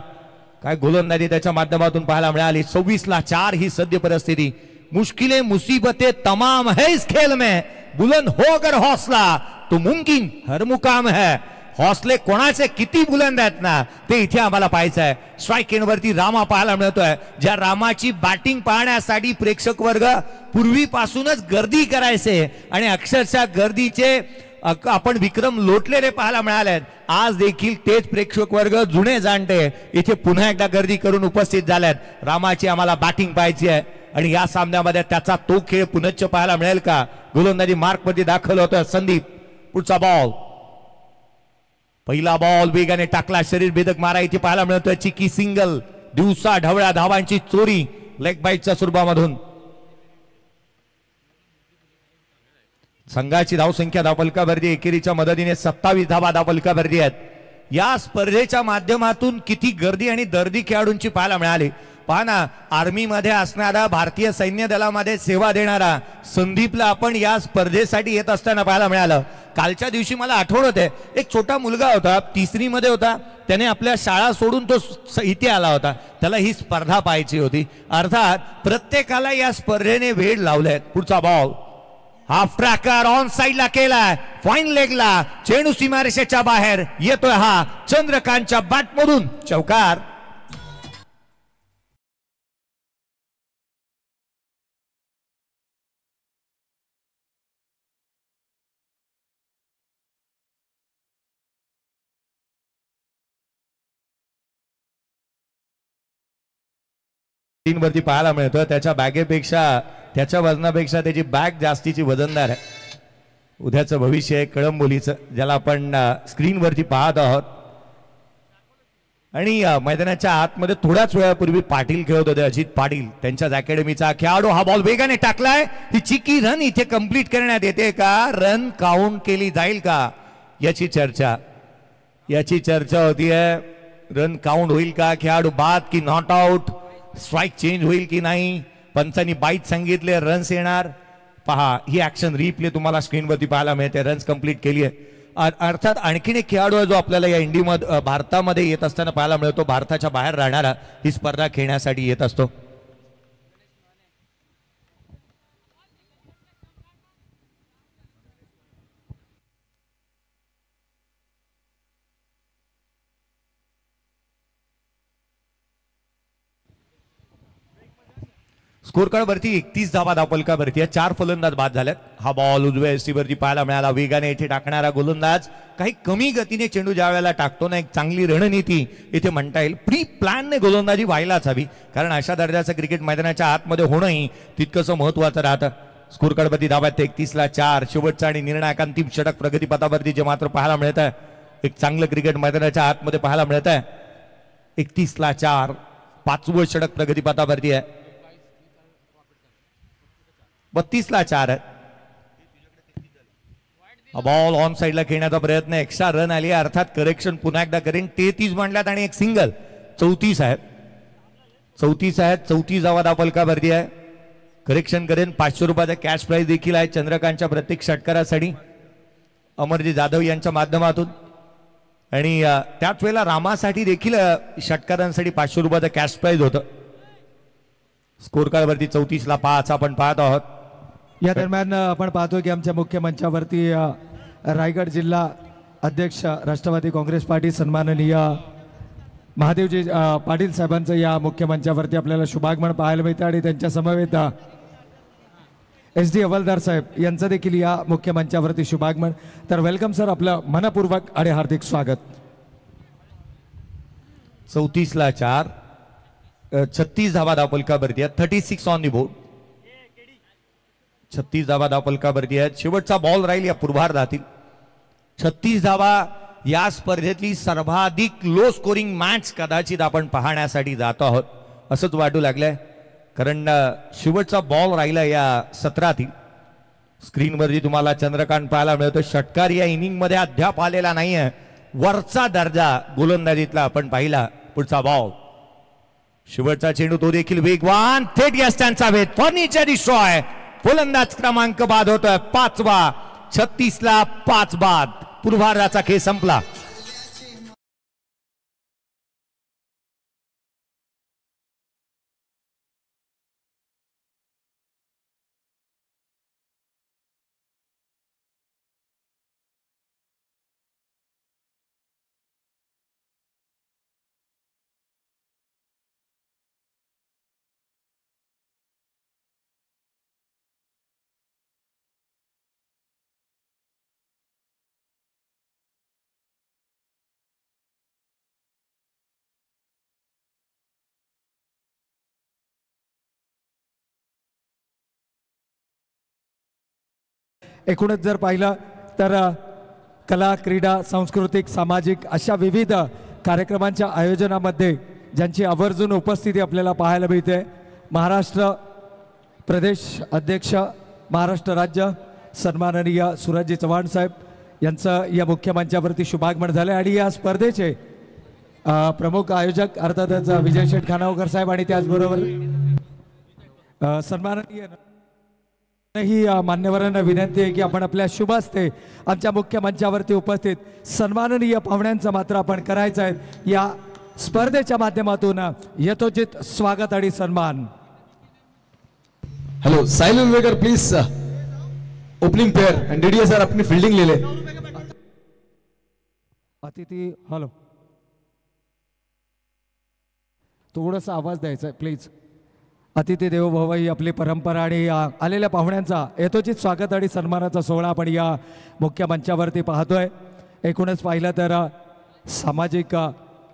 काय गोलंदाजी त्याच्या माध्यमातून पाहायला मिळाली. 26-4 ही सद्य परिस्थिती. मुश्किलें मुसीबतें तमाम है इस खेल में, बुलंद हो अगर हौसला तो मुमकिन हर मुकाम है. हौसले कोणाचे किती बुलंद आहेत ना ते इथे आम्हाला पाहायचं आहे. स्ट्राईक एंडवरती रामा पाहायला मिळतोय. ज्या रामाची बॅटिंग पाहण्यासाठी प्रेक्षक वर्ग पूर्वीपासूनच गर्दी करायचे आणि अक्षरशः गर्दीचे आपण विक्रम लोटलेले पाहायला मिळाले. आज देखील तेच प्रेक्षक वर्ग जुने जाणते इथे पुन्हा एकदा गर्दी करून उपस्थित झाल्यात. रामाची आम्हाला बॅटिंग पाहायची आहे आणि या सामन्यामध्ये त्याचा तो खेळ पुनश्च पाहायला मिळेल का. गोलंदाजी मार्क मध्ये दाखल होतोय संदीप. पुढचा बॉल, पहिला बॉल वेगाने टाकला. शरीर भेदक मारा इथे पाहायला मिळतोय. चिकी सिंगल. दिवसा ढवळ्या धावांची चोरी लेग बाईटच्या स्वरूपामधून. संघाची धावसंख्या धावफलकावरती एकेरीच्या मदतीने 27 धावा धावफलकावरती आहेत. या स्पर्धेच्या माध्यमातून किती गर्दी आणि दर्दी खेळाडूंची पाहायला मिळाली. पहा ना, आर्मीमध्ये असणारा, भारतीय सैन्य दलामध्ये सेवा देणारा संदीपला आपण या स्पर्धेसाठी येत असताना पाहायला मिळालं. कालच्या दिवशी मला आठवण होते, एक छोटा मुलगा होता, 3री मध्ये होता, त्याने आपल्या शाळा सोडून तो इथे आला होता, त्याला ही स्पर्धा पाहायची होती. अर्थात प्रत्येकाला या स्पर्धेने वेळ लावलाय. पुढचा बॉल हाफ ट्रॅकर ऑन साइडला केलाय, फाईन लेगला, चेंडू सीमारेषेच्या बाहेर येतोय, हा चंद्रकांतच्या बॅटमधून चौकार. वरती पाहायला मिळतोय, त्याच्या बॅगेपेक्षा, त्याच्या वजनापेक्षा त्याची बॅग जास्तीची वजनदार आहे. उद्याचं भविष्य आहे कळंबोलीचं, ज्याला आपण स्क्रीनवरती पाहत आहोत. आणि मैदानाच्या आतमध्ये थोड्याच वेळापूर्वी पाटील खेळत होते, अजित पाटील, त्यांच्याच अकॅडमीचा खेळाडू. हा बॉल वेगाने टाकलाय, ही चिकी रन इथे कंप्लीट करण्यात येते का, रन काउंट केली जाईल का, याची चर्चा होतीये. रन काउंट होईल का, खेळाडू बाद की नॉट आउट, स्ट्राइक चेंज होईल की नाही, पंचांनी बाईट सांगितले, रन्स येणार. पहा, ही ऍक्शन रिप्ले तुम्हाला स्क्रीनवरती पाहायला मिळते, रन्स कंप्लीट केली आहे. अर्थात आणखीन एक खेळाडू आहे जो आपल्याला या इंडीमध्ये, भारतामध्ये येत असताना पाहायला मिळतो, भारताच्या बाहेर राहणारा, ही स्पर्धा खेळण्यासाठी येत असतो. स्कोर कार्ड वरती 31 धावा धावफलकावरती आहे, 4 फलंदाज बाद झालेत. हा बॉल उजव्या एसटीवरती पाहायला मिळाला, वेगाने इथे टाकणारा गोलंदाज काही कमी गतीने चेंडू ज्या वेळेला टाकतो ना, एक चांगली रणनीती इथे म्हणता येईल. प्री प्लॅनने गोलंदाजी व्हायलाच हवी, कारण अशा दर्जाचं क्रिकेट मैदानाच्या आतमध्ये होणंही तितकंसं महत्वाचं राहतं. स्कोर कार्ड वरती धाव्यात 31ला 4, शेवटचा आणि निर्णायक अंतिम षटक प्रगतीपथावरती जे मात्र पाहायला मिळत आहे, एक चांगलं क्रिकेट मैदानाच्या आतमध्ये पाहायला मिळत आहे. 31ला 4, 5वं षटक प्रगतीपथावरती आहे. 32ला 4 आहे. बॉल ऑन साइडला खेळण्याचा प्रयत्न, एक्स्ट्रा रन आली, अर्थात करेक्शन पुन्हा एकदा करेन. 33 म्हणल्यात आणि एक सिंगल, 34 आहेत. 34 धावा धावफलकावरती आहे. करेक्शन करेन. 500 रुपयाचा कॅश प्राइज देखील आहे चंद्रकांतच्या प्रत्येक षटकारासाठी अमरजी जाधव यांच्या माध्यमातून. आणि त्याच वेळेला रामासाठी देखील षटकारांसाठी 500 रुपयाचा कॅश प्राइज होतं. स्कोर कार्ड वरती 34ला 5 आपण पाहत आहोत. या दरम्यान आपण पाहतो की आमच्या मुख्य मंचावरती रायगड जिल्हा अध्यक्ष राष्ट्रवादी काँग्रेस पार्टी सन्माननीय महादेवजी पाटील साहेबांचं या मुख्य मंचावरती आपल्याला शुभागमन पाहायला मिळतं. आणि त्यांच्या समवेत SD हवालदार साहेब यांचं देखील या मुख्य मंचावरती शुभागमन. तर वेलकम सर, आपलं मनपूर्वक आणि हार्दिक स्वागत. 34ला 4, 36 धावा धावफलकावरती आहेत. 36 ऑन दी बोर्ड, 36 धावा धावफलकावरती आहेत. शेवटचा बॉल राहील या पूर्वार्धातील. 36 धावा या स्पर्धेतली सर्वाधिक लो स्कोरिंग मॅच कदाचित आपण पाहण्यासाठी जातो आहोत असंच वाटू लागलंय, कारण शेवटचा बॉल राहिला या सत्रातील. स्क्रीनवरती तुम्हाला चंद्रकांत पाहायला मिळतो. षटकार या इनिंग मध्ये अद्याप आलेला नाहीये, वरचा दर्जा गोलंदाजीतला आपण पाहिला. पुढचा बॉल, शेवटचा चेंडू, तो देखील वेगवान, थेट यष्टांचा वेध, फर्निचर डिस्ट्रॉय. फलंदाज क्रमांक बाद होतोय 5वा. 36ला 5 बाद. पूर्वार्धाचा खेळ संपला. एकूणच जर पाहिलं तर कला, क्रीडा, सांस्कृतिक, सामाजिक अशा विविध कार्यक्रमांच्या आयोजनामध्ये ज्यांची आवर्जून उपस्थिती आपल्याला पाहायला मिळते, महाराष्ट्र प्रदेश अध्यक्ष, महाराष्ट्र राज्य सन्माननीय सूरजजी चव्हाण साहेब यांचं या मुख्य मंचावरती शुभागमन झालं. आणि या स्पर्धेचे प्रमुख आयोजक अर्थातच विजय शेठ खानावकर साहेब आणि त्याचबरोबर सन्माननीय ही मान्यवरांना विनंती आहे की आपण आपल्या शुभ हस्ते आमच्या मुख्य मंचावरती उपस्थित सन्माननीय पाहुण्यांचं मात्र आपण करायचं आहे या स्पर्धेच्या माध्यमातून यथोचित स्वागत आणि सन्मान. Hello Sahil Ulvekar please opening pair and DDA sir अपनी फील्डिंग ले ले. अतिथी हॅलो थोडासा आवाज द्यायचा आहे प्लीज. अतिथी देवो भव ही आपली परंपरा आणि आलेल्या पाहुण्यांचा यथोचित स्वागत आणि सन्मानाचा सोहळा आपण या मुख्य मंचावरती पाहतोय. एकूणच पाहिलं तर सामाजिक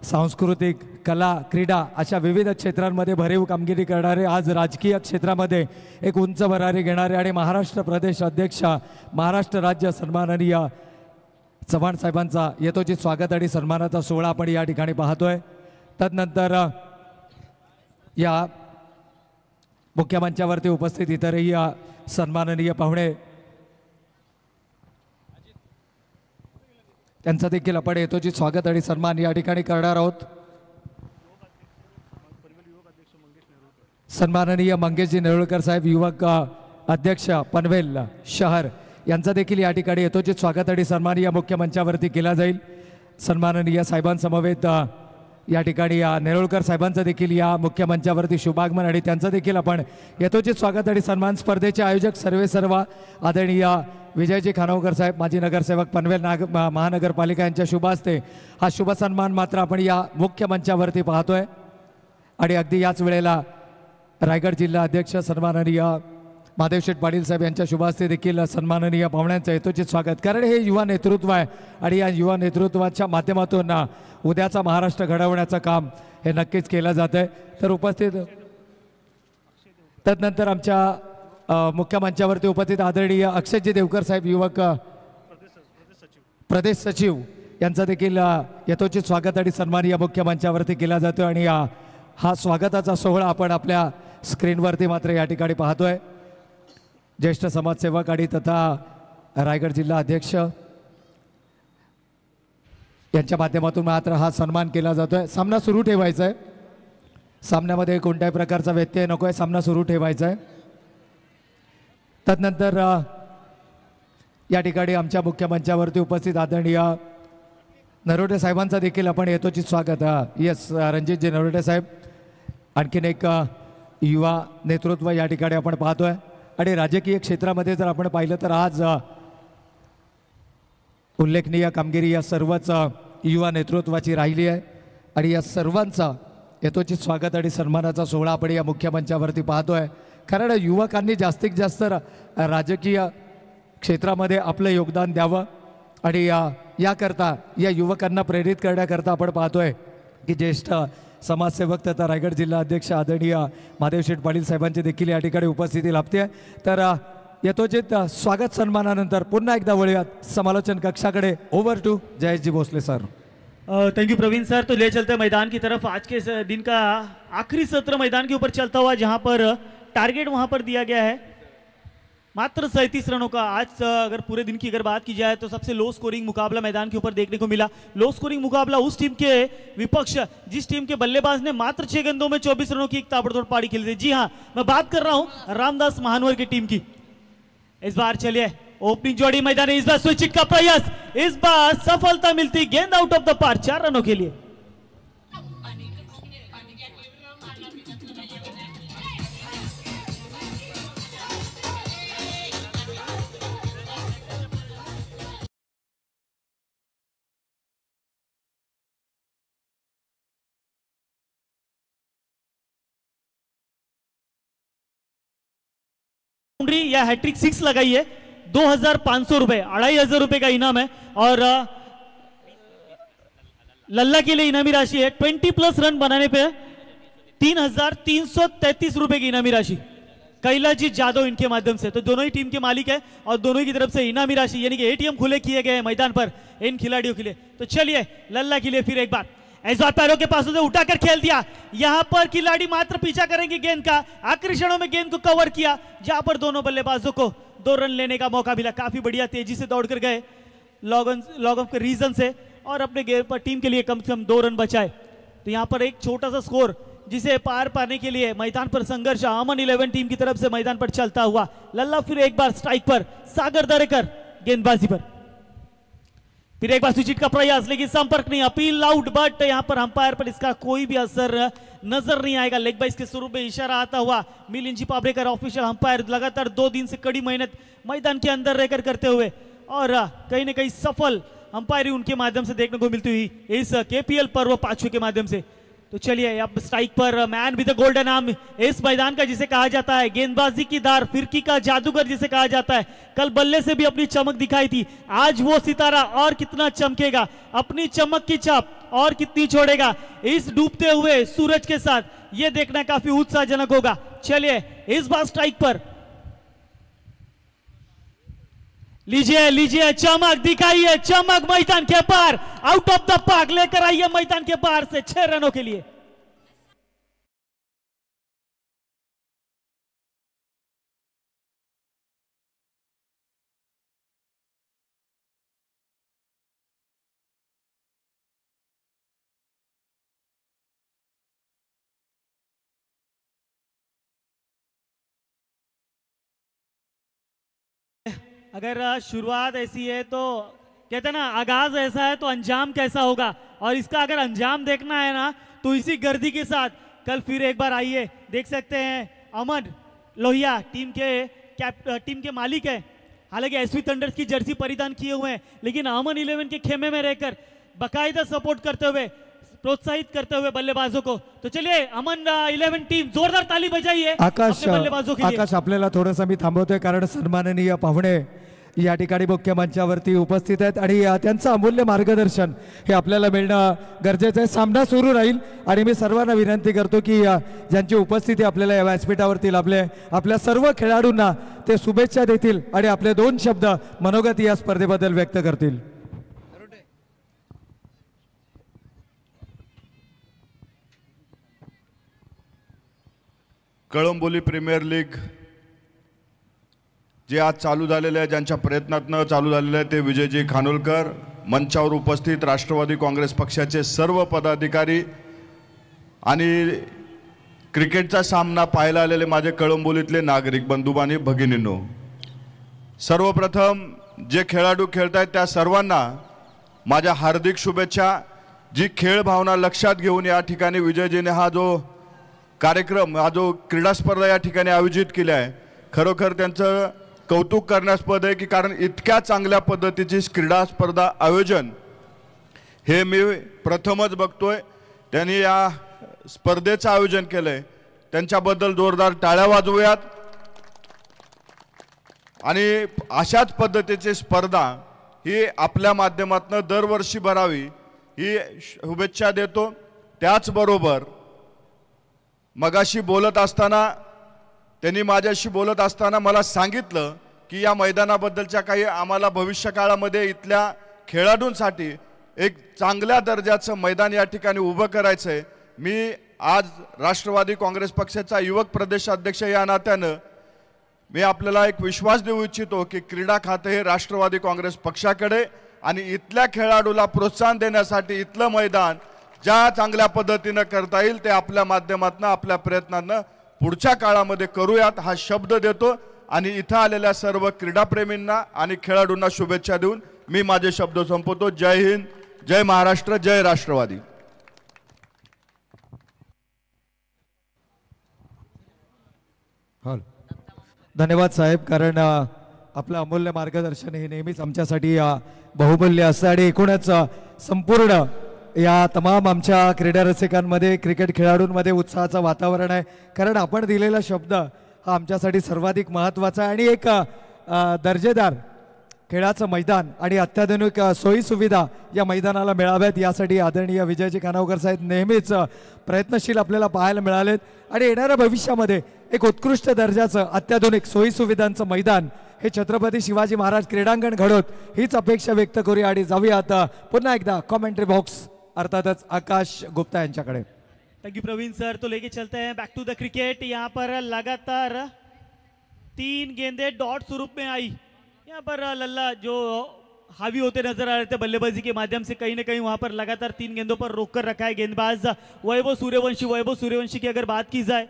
सांस्कृतिक कला क्रीडा अशा विविध क्षेत्रांमध्ये भरीव कामगिरी करणारे आज राजकीय क्षेत्रामध्ये एक उंच भरारी घेणारे आणि महाराष्ट्र प्रदेश अध्यक्ष महाराष्ट्र राज्य सन्माननीय चव्हाण साहेबांचा यथोचित स्वागत आणि सन्मानाचा सोहळा आपण या ठिकाणी पाहतोय. तदनंतर या मुख्य मंचावरती उपस्थित इतरही सन्माननीय पाहुणे त्यांचा देखील आपण यथोचित स्वागत आणि सन्मान या ठिकाणी करणार आहोत. सन्माननीय मंगेशजी नेरुळकर साहेब युवक अध्यक्ष पनवेल शहर यांचा देखील या ठिकाणी यथोचित स्वागत आणि सन्मान या मुख्य मंचावरती केला जाईल. सन्माननीय साहेबांसमवेत या ठिकाणी नेरुळकर साहेबांचं देखील या मुख्य मंचावरती शुभागमन आणि त्यांचं देखील आपण यथोचित स्वागत आणि सन्मान. स्पर्धेचे आयोजक सर्व आदरणीय विजयजी खानावकर साहेब माजी नगरसेवक पनवेल महानगरपालिका यांच्या शुभ हस्ते हा शुभ सन्मान मात्र आपण या मुख्य मंचावरती पाहतोय. आणि अगदी याच वेळेला रायगड जिल्हा अध्यक्ष सन्माननीय महादेवशेठ पाटील साहेब यांच्या शुभ हस्ते देखील सन्माननीय पाहुण्यांचं यथोचित स्वागत. कारण हे युवा नेतृत्व आहे आणि या युवा नेतृत्वाच्या माध्यमातून उद्याचा महाराष्ट्र घडवण्याचं काम हे नक्कीच केलं जातं आहे. तर उपस्थित तदनंतर आमच्या मुख्य मंचावरती उपस्थित आदरणीय अक्षयजी देवकर साहेब युवक प्रदेश सचिव यांचा देखील यथोचित स्वागत आणि सन्मान या मुख्य मंचावरती केला जातो. आणि हा स्वागताचा सोहळा आपण आपल्या स्क्रीनवरती मात्र या ठिकाणी पाहतोय. ज्येष्ठ समाजसेवक आणि तथा रायगड जिल्हा अध्यक्ष यांच्या माध्यमातून मात्र हा सन्मान केला जातोय. सामना सुरू ठेवायचा आहे. सामन्यामध्ये कोणत्याही प्रकारचा व्यत्यय नको आहे. सामना सुरू ठेवायचा आहे. तदनंतर या ठिकाणी आमच्या मुख्य मंचावरती उपस्थित आदरणीय नरोटे साहेबांचा देखील आपण यथोचित स्वागत. यस रणजितजी नरोटे साहेब आणखीन एक युवा नेतृत्व या ठिकाणी आपण पाहतोय. आणि राजकीय क्षेत्रामध्ये जर आपण पाहिलं तर आज उल्लेखनीय कामगिरी या सर्वच युवा नेतृत्वाची राहिली आहे. आणि या सर्वांचा यथोचित स्वागत आणि सन्मानाचा सोहळा आपण या मुख्य मंचावरती पाहतोय. कारण युवकांनी जास्तीत जास्त राजकीय क्षेत्रामध्ये आपलं योगदान द्यावं आणि याकरता या युवकांना प्रेरित करण्याकरता आपण पाहतोय की ज्येष्ठ समाजसेवक तथा रायगड जिल्हा अध्यक्ष आदरणीय महादेवशेठ पाटील साहेबांची देखील या ठिकाणी उपस्थिती लाभते. तर यथोचित स्वागत सन्मानानंतर पुन्हा एकदा वळूयात समालोचन कक्षाकडे. Over to Jayeshji Bhosale sir. Thank you Praveen sir. तो ले चलते हैं मैदान की तरफ. आज के दिन का आखिरी सत्र मैदान के ऊपर चलता हुआ जहां पर टारगेट वहां पर दिया गया है मात्र 37 रनों का. आज अगर पूरे दिन की अगर बात की जाए तो सबसे लो स्कोरिंग मुकाबला मैदान के ऊपर देखने को मिला. लो स्कोरिंग मुकाबला उस टीम के विपक्ष जिस टीम के बल्लेबाज ने मात्र 6 गेंदों में 24 रनों की एक ताबड़तोड़ पारी खेली थी. जी हाँ, मैं बात कर रहा हूं रामदास महानवर की टीम की. इस बार चलिए ओपनिंग जोड़ी मैदान इस बार स्विच का प्रयास. इस बार सफलता मिलती. गेंद आउट ऑफ द पार 4 रनों के लिए. या हैट्रिक 6 लगाई है. 2500 रुपए 2500 रुपए का इनाम है. और लल्ला के लिए इनामी राशि है 20+ रन बनाने पे 3333 रुपए की इनामी राशि. कैलाशजी जादव इनके माध्यम से. तो दोनों ही टीम के मालिक है और दोनों की तरफ से इनामी राशि यानी कि एटीएम खुले किए गए हैं मैदान पर इन खिलाड़ियों के लिए. तो चलिए लल्ला के लिए फिर एक बार इस बार पैरों के पासों से उठाकर खेल दिया. यहां पर खिलाड़ी मात्र पीछा करेंगे गेंद का. आकर्षणों में गेंद को कवर किया जहां पर दोनों बल्लेबाजों को 2 रन लेने का मौका मिला. काफी बढ़िया तेजी से दौड़कर गए लॉग ऑफ के रीजन से और अपने टीम के लिए कम से कम 2 रन बचाए। तो यहाँ पर एक छोटा सा स्कोर जिसे पार पाने के लिए मैदान पर संघर्ष अमन 11 टीम की तरफ से मैदान पर चलता हुआ। लल्ला फिर एक बार स्ट्राइक पर, सागर दरेकर गेंदबाजी पर, फिर एक बार स्विच का प्रयास, लेकिन संपर्क नहीं, अपील आउट, बट यहाँ पर अंपायर पर इसका कोई भी असर नजर नहीं आएगा। लेग बाइस के स्वरूप में इशारा आता हुआ मिलिंद जी पाब्रेकर ऑफिशियल अंपायर लगातार 2 दिन से कड़ी मेहनत मैदान के अंदर रहकर करते हुए और कहीं ना कहीं सफल अंपायरिंग उनके माध्यम से देखने को मिलती हुई इस केपीएल पर्व 5वें के माध्यम से। तो चलिए अब स्ट्राइक पर मैन विद द गोल्डन आर्म इस मैदान का जिसे कहा जाता है, गेंदबाजी की धार, फिरकी का जादूगर जिसे कहा जाता है। कल बल्ले से भी अपनी चमक दिखाई थी, आज वो सितारा और कितना चमकेगा, अपनी चमक की छाप और कितनी छोड़ेगा इस डूबते हुए सूरज के साथ, ये देखना काफी उत्साहजनक होगा। चलिए इस बार स्ट्राइक पर लीजिए लीजिए, चमक दिखाइए, चमक मैदान के बाहर, आउट ऑफ द पार्क लेकर आइए मैदान के बाहर से 6 रनों के लिए। अगर शुरुआत ऐसी है तो कहते हैं ना, आगाज ऐसा है तो अंजाम कैसा होगा, और इसका अगर अंजाम देखना है ना तो इसी गर्दी के साथ कल फिर एक बार आइए। देख सकते हैं अमन लोहिया टीम के मालिक है, हालांकि एसवी थंडर्स की जर्सी परिधान किए हुए हैं, लेकिन अमन 11 के खेमे में रहकर बाकायदा सपोर्ट करते हुए, प्रोत्साहित करते हुए बल्लेबाजों को। तो चलिए अमन 11 टीम जोरदार ताली बजाइए अपने बल्लेबाजों के लिए। आकाश आपल्याला थोडंसं मी थांबवतोय कारण सन्माननीय पाहुणे या ठिकाणी मुख्य मंचावरती उपस्थित आहेत आणि त्यांचं अमूल्य मार्गदर्शन हे आपल्याला मिळणं गरजेचं आहे। सामना सुरू राहील आणि मी सर्वांना विनंती करतो की ज्यांची उपस्थिती आपल्याला या व्यासपीठावरती लाभले, आपल्या सर्व खेळाडूंना ते शुभेच्छा देतील आणि आपले 2 शब्द मनोगत या स्पर्धेबद्दल व्यक्त करतील। कळंबोली प्रीमियर लीग जे आज चालू झालेले आहे, ज्यांच्या प्रयत्नातनं चालू झालेलं आहे, ते विजयजी खानोलकर, मंचावर उपस्थित राष्ट्रवादी काँग्रेस पक्षाचे सर्व पदाधिकारी आणि क्रिकेटचा सामना पाहायला आलेले माझे कळंबोलीतले नागरिक बंधू आणि भगिनींनो, सर्वप्रथम जे खेळाडू खेळतायत त्या सर्वांना माझ्या हार्दिक शुभेच्छा। जी खेळ भावना लक्षात घेऊन या ठिकाणी विजयजीने हा जो कार्यक्रम, हा जो क्रीडा स्पर्धा या ठिकाणी आयोजित केली आहे, खरोखर त्यांचं कौतुक करण्यास्पद आहे की कारण इतक्या चांगल्या पद्धतीची क्रीडा स्पर्धा आयोजन हे मी प्रथमच बघतोय। त्यांनी या स्पर्धेचं आयोजन केलंय, त्यांच्याबद्दल जोरदार टाळ्या वाजवूयात। आणि अशाच पद्धतीची स्पर्धा ही आपल्या माध्यमातून दरवर्षी भरावी ही शुभेच्छा देतो। त्याचबरोबर मगाशी बोलत असताना त्यांनी माझ्याशी बोलत असताना मला सांगितलं की या मैदानाबद्दलच्या काही आम्हाला भविष्य काळामध्ये इथल्या खेळाडूंसाठी एक चांगल्या दर्जाचं मैदान या ठिकाणी उभं करायचं आहे। मी आज राष्ट्रवादी काँग्रेस पक्षाचा युवक प्रदेश अध्यक्ष या नात्यानं मी आपल्याला एक विश्वास देऊ इच्छितो की क्रीडा खाते हे राष्ट्रवादी काँग्रेस पक्षाकडे आणि इथल्या खेळाडूला प्रोत्साहन देण्यासाठी इथलं मैदान ज्या चांगल्या पद्धतीने करता येईल ते आपल्या माध्यमातून, आपल्या प्रयत्नांना पुढच्या काळामध्ये करूयात हा शब्द देतो। आणि इथं आलेल्या सर्व क्रीडाप्रेमींना आणि खेळाडूंना शुभेच्छा देऊन मी माझे शब्द संपवतो। जय हिंद, जय महाराष्ट्र, जय राष्ट्रवादी। धन्यवाद साहेब, कारण आपलं अमूल्य मार्गदर्शन हे नेहमीच आमच्यासाठी बहुमूल्य असतं आणि एकूणच संपूर्ण या तमाम आमच्या क्रीडा रसिकांमध्ये, क्रिकेट खेळाडूंमध्ये उत्साहाचं वातावरण आहे, कारण आपण दिलेला शब्द हा आमच्यासाठी सर्वाधिक महत्त्वाचा आहे। आणि एक दर्जेदार खेळाचं मैदान आणि अत्याधुनिक सोयी सुविधा या मैदानाला मिळाव्यात यासाठी आदरणीय विजयजी खानावकर साहेब नेहमीच प्रयत्नशील आपल्याला पाहायला मिळालेत। आणि येणाऱ्या भविष्यामध्ये एक उत्कृष्ट दर्जाचं अत्याधुनिक सोयी सुविधांचं मैदान हे छत्रपती शिवाजी महाराज क्रीडांगण घडवत हीच अपेक्षा व्यक्त करूया। आणि जाऊया आता पुन्हा एकदा कमेंट्री बॉक्स अर्थातच आकाश गुप्ता यांच्याकडे। Thank you Praveen sir. तो लेके चलते हैं बैक टू द क्रिकेट। यहाँ पर लगातार 3 गेंदें डॉट स्वरूप में आई। यहाँ पर लल्ला जो हावी होते नजर आ रहे थे बल्लेबाजी के माध्यम से, कहीं ना कहीं वहां पर लगातार 3 गेंदों पर रोक कर रखा है गेंदबाज वैभव सूर्यवंशी। वैभव सूर्यवंशी की अगर बात की जाए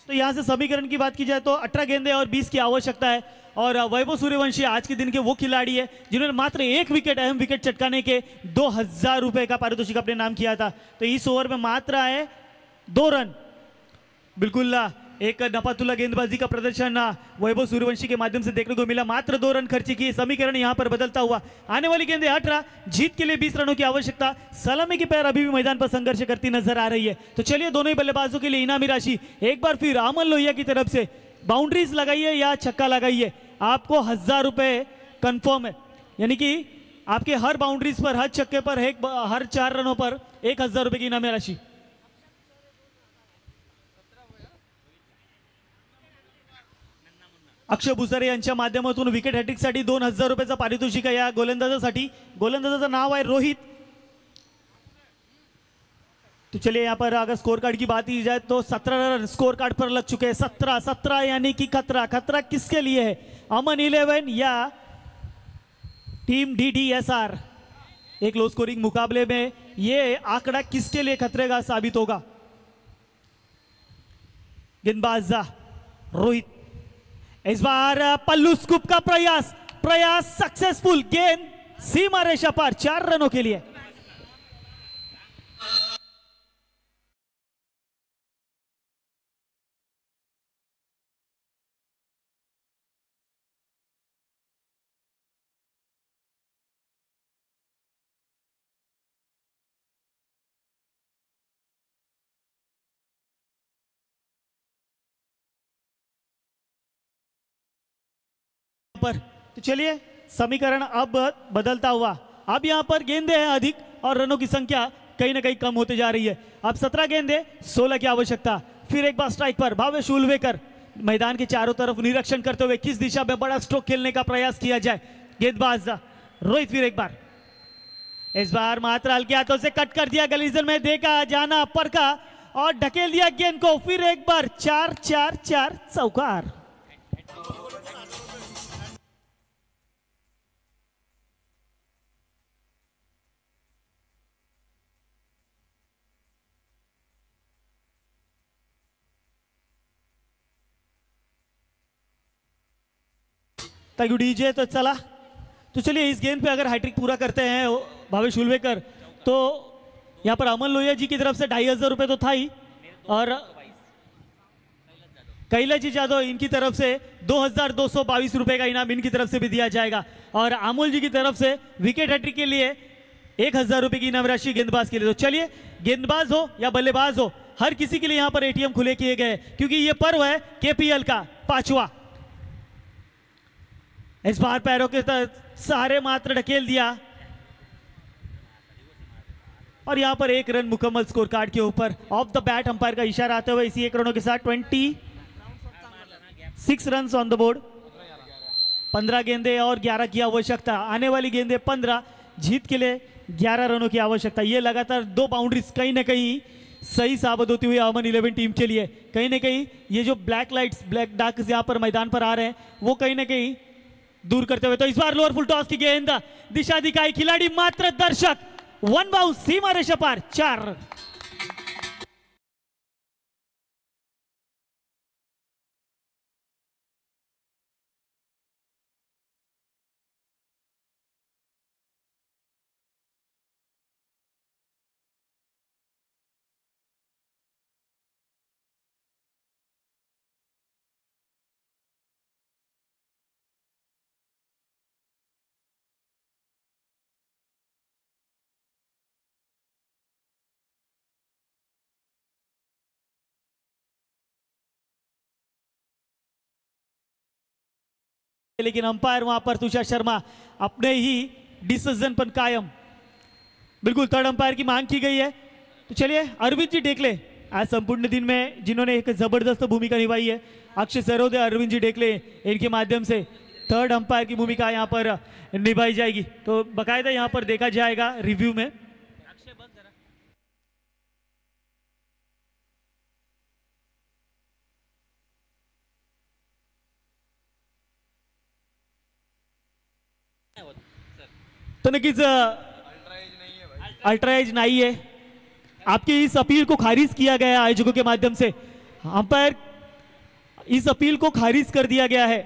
तो यहाँ से समीकरण की बात की जाए तो 18 गेंदे और 20 की आवश्यकता है। और वैभव सूर्यवंशी आज के दिन के वो खिलाड़ी है जिन्होंने मात्र एक विकेट, अहम विकेट चटकाने के 2000 रुपए का पारितोषिक अपने नाम किया था। तो इस ओवर में मात्र आए 2 रन। बिल्कुल एक नपातुल्ला गेंदबाजी का प्रदर्शन वैभव सूर्यवंशी के माध्यम से देखने को मिला। मात्र 2 रन खर्ची की, समीकरण यहां पर बदलता हुआ। आने वाली गेंदें 18, जीत के लिए 20 रनों की आवश्यकता। सलामी की पैर अभी भी मैदान पर संघर्ष करती नजर आ रही है। तो चलिए दोनों ही बल्लेबाजों के लिए इनामी राशि एक बार फिर अमन लोहिया की तरफ से, बाउंड्रीज लगाइए या छक्का लगाइए, आपको 1000 रुपए कंफर्म है। यानी कि आपके हर बाउंड्रीज पर, हर छक्के पर, हर 4 रनों पर 1000 रुपए की इनामी राशि। अक्षय भुसारे यांच्या माध्यमातून विकेट हॅट्रिक साठी 2000 रुपयाचा पारितोषिक आहे या गोलंदाजासाठी। गोलंदाजाचं नाव आहे रोहित। तो चलिए यहाँ पर अगर स्कोर कार्ड की बात की जाए तो 17 रन स्कोर कार्ड पर लग चुके हैं। 17 यानी कि खतरा। खतरा किसके लिए है? अमन 11 या टीम DDSR? एक लो स्कोरिंग मुकाबले में ये आंकड़ा किसके लिए खतरे का साबित होगा? गेंदबाज रोहित, इस बार पल्लू स्कूप का प्रयास सक्सेसफुल। गेंद सीमा रेखा पार, 4 रनों के लिए। पर तो चलिए समीकरण अब बदलता हुआ। अब यहां पर गेंदे हैं अधिक और रनों की संख्या कहीं ना कहीं कम होते जा रही है। अब 17 गेंदे 16 की आवश्यकता। फिर एक बार स्ट्राइक पर भावेश उल्वेकर मैदान के चारों तरफ निरीक्षण करते हुए किस दिशा में बड़ा स्ट्रोक खेलने का प्रयास किया जाए। गेंदबाज रोहित फिर एक बार, इस बार मात्र हल्के हाथों से कट कर दिया, गलीजन में देखा, जाना, परखा और ढकेल दिया गेंद को। फिर एक बार 4-4-4 चौकार। ताकि डीजे तो चला। तो चलिए इस गेंद पे अगर हैट्रिक पूरा करते हैं भावेश उल्वेकर तो यहाँ पर अमन लोहिया जी की तरफ से 2500 रुपए तो था ही, और कैलाश जादव इनकी तरफ से 2222 रुपए का इनाम इनकी तरफ से भी दिया जाएगा। और अमोल जी की तरफ से विकेट हैट्रिक के लिए 1000 रुपए की इनाम राशि गेंदबाज के लिए। तो चलिए गेंदबाज हो या बल्लेबाज हो, हर किसी के लिए यहाँ पर ATM खुले किए गए क्योंकि ये पर्व है KPL का 5वां। इस बार पैरों के सहारे मात्र ढकेल दिया और यहां पर 1 रन मुकम्मल स्कोर कार्ड के ऊपर। ऑफ द बैट अंपायर का इशारा आते हुए इसी 1 रनों के साथ 26 रन ऑन द बोर्ड। 15 गेंदे और 11 की आवश्यकता। आने वाली गेंदे 15, जीत के लिए 11 रनों की आवश्यकता। ये लगातार 2 बाउंड्रीज कहीं ना कहीं सही साबित होती हुई अमन 11 टीम के लिए। कहीं ना कहीं ये जो ब्लैक लाइट्स, ब्लैक डार्क्स यहाँ पर मैदान पर आ रहे हैं वो कहीं ना कहीं दूर करते हुए। तो इस बार लोअर फुल टॉस की गेंद, दिशा दिखाई खिलाड़ी, मात्र दर्शक, 1 बाउंस, सीमा रेखा पार, 4। लेकिन अंपायर वहां पर तुषार शर्मा अपने ही डिसीजन पर कायम। बिल्कुल थर्ड अंपायर की मांग की गई है। तो चलिए अरविंद जी डेकले आज संपूर्ण दिन में जिन्होंने एक जबरदस्त भूमिका निभाई है, अक्षय सरोदे, अरविंद जी डेकले, इनके माध्यम से थर्ड अंपायर की भूमिका यहाँ पर निभाई जाएगी। तो बाकायदा यहाँ पर देखा जाएगा रिव्यू में। तो नक्कीच अल्ट्रा एज नहीं है। आपकी इस अपील को खारिज किया गया है आयोजकों के माध्यम से। अंपायर इस अपील को खारिज कर दिया गया है।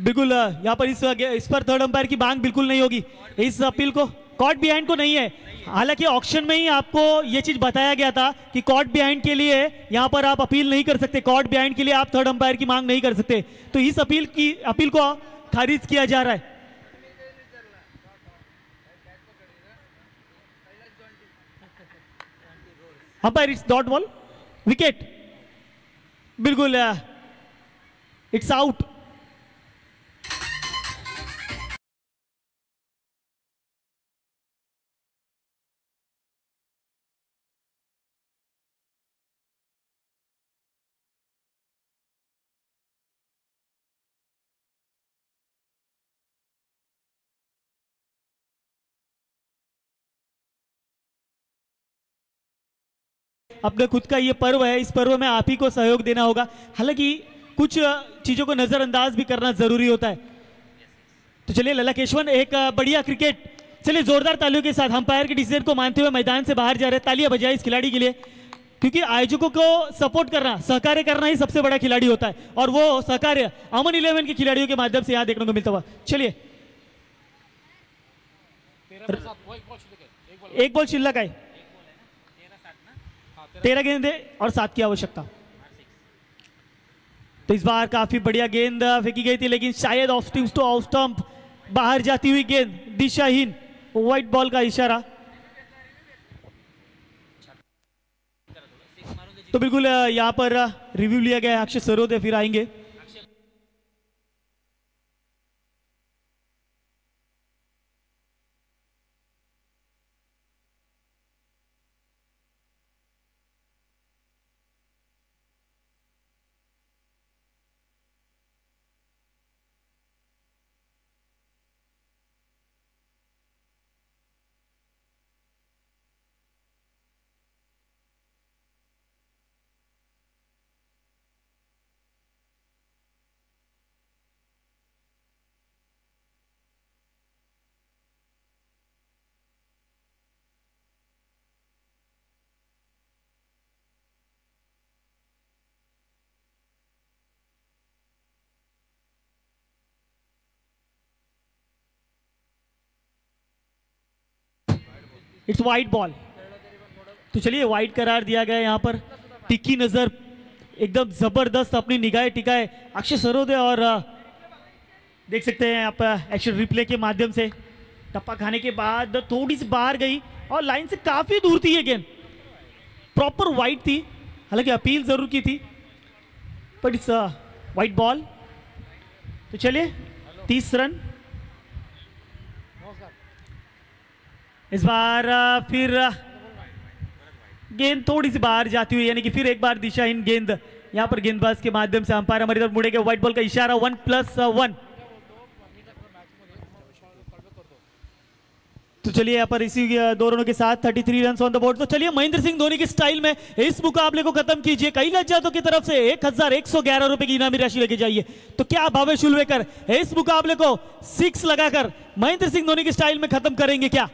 बिल्कुल यहाँ पर इस पर थर्ड अंपायर की मांग बिल्कुल नहीं होगी। इस अपील को कॉट बिहाइंड को नहीं है। हालांकि ऑक्शन में ही आपको यह चीज बताया गया था कि कॉट बिहाइंड के लिए यहां पर आप अपील नहीं कर सकते, कॉट बिहाइंड के लिए आप थर्ड अंपायर की मांग नहीं कर सकते। तो इस अपील को खारिज किया जा रहा है। Umpire it's dot ball, wicket, बिल्कुल इट्स आउट। अपने खुद का ये पर्व है, इस पर्व में आप ही को सहयोग देना होगा। हालांकि कुछ चीजों को नजरअंदाज भी करना जरूरी होता है। तो चलिए लला केशवन, एक बढ़िया क्रिकेट। चलिए जोरदार तालियों के साथ अंपायर के डिसीजन को मानते हुए मैदान से बाहर जा रहे हैं। तालियां बजाएं इस खिलाड़ी के लिए, क्योंकि आयोजकों को सपोर्ट करना, सहकार्य करना ही सबसे बड़ा खिलाड़ी होता है, और वो सहकार्य अमन 11 के खिलाड़ियों के माध्यम से यहां देखने को मिलता हुआ। चलिए एक बॉल शिल्लक है, 13 गेंद और 7 की आवश्यकता। तो इस बार काफी बढ़िया गेंद फेंकी गई थी, लेकिन शायद of stems two off stump बाहर जाती हुई गेंद, दिशाहीन, व्हाइट बॉल का इशारा। तो बिल्कुल यहां पर रिव्यू लिया गया है। अक्षय सरोदे फिर आएंगे। It's wide ball. तो चलिए वाइड करार दिया गया यहाँ पर। टिक्की नजर, एकदम जबरदस्त अपनी निगाहें टिकाए अक्षय सरोदे, और देख सकते हैं आप एक्शन रिप्ले के माध्यम से टप्पा खाने के बाद थोड़ी सी बाहर गई और लाइन से काफी दूर थी ये गेंद, प्रॉपर वाइड थी। हालांकि अपील जरूर की थी, बट इट्स वाइड बॉल। तो चलिए 30 रन। इस बार फिर गेंद थोड़ी सी बाहर जाती हुई, यानी कि फिर एक बार दिशाहीन गेंद यहां पर गेंदबाज के माध्यम से अंपायर हमारी तरफ मुड़ेगा। व्हाइट बॉल का इशारा, 1+1। तो चलिए यहाँ पर इसी दो रनों के साथ 33 रन ऑन द बोर्ड। तो चलिए महेंद्र सिंह धोनी के स्टाइल में इस मुकाबले को खत्म कीजिए। कैलाश जाधव की तरफ से 1111 रुपए की इनामी राशि लेके जाइए। तो क्या भावेश उल्वेकर इस मुकाबले को 6 लगाकर महेंद्र सिंह धोनी के स्टाइल में खत्म करेंगे क्या?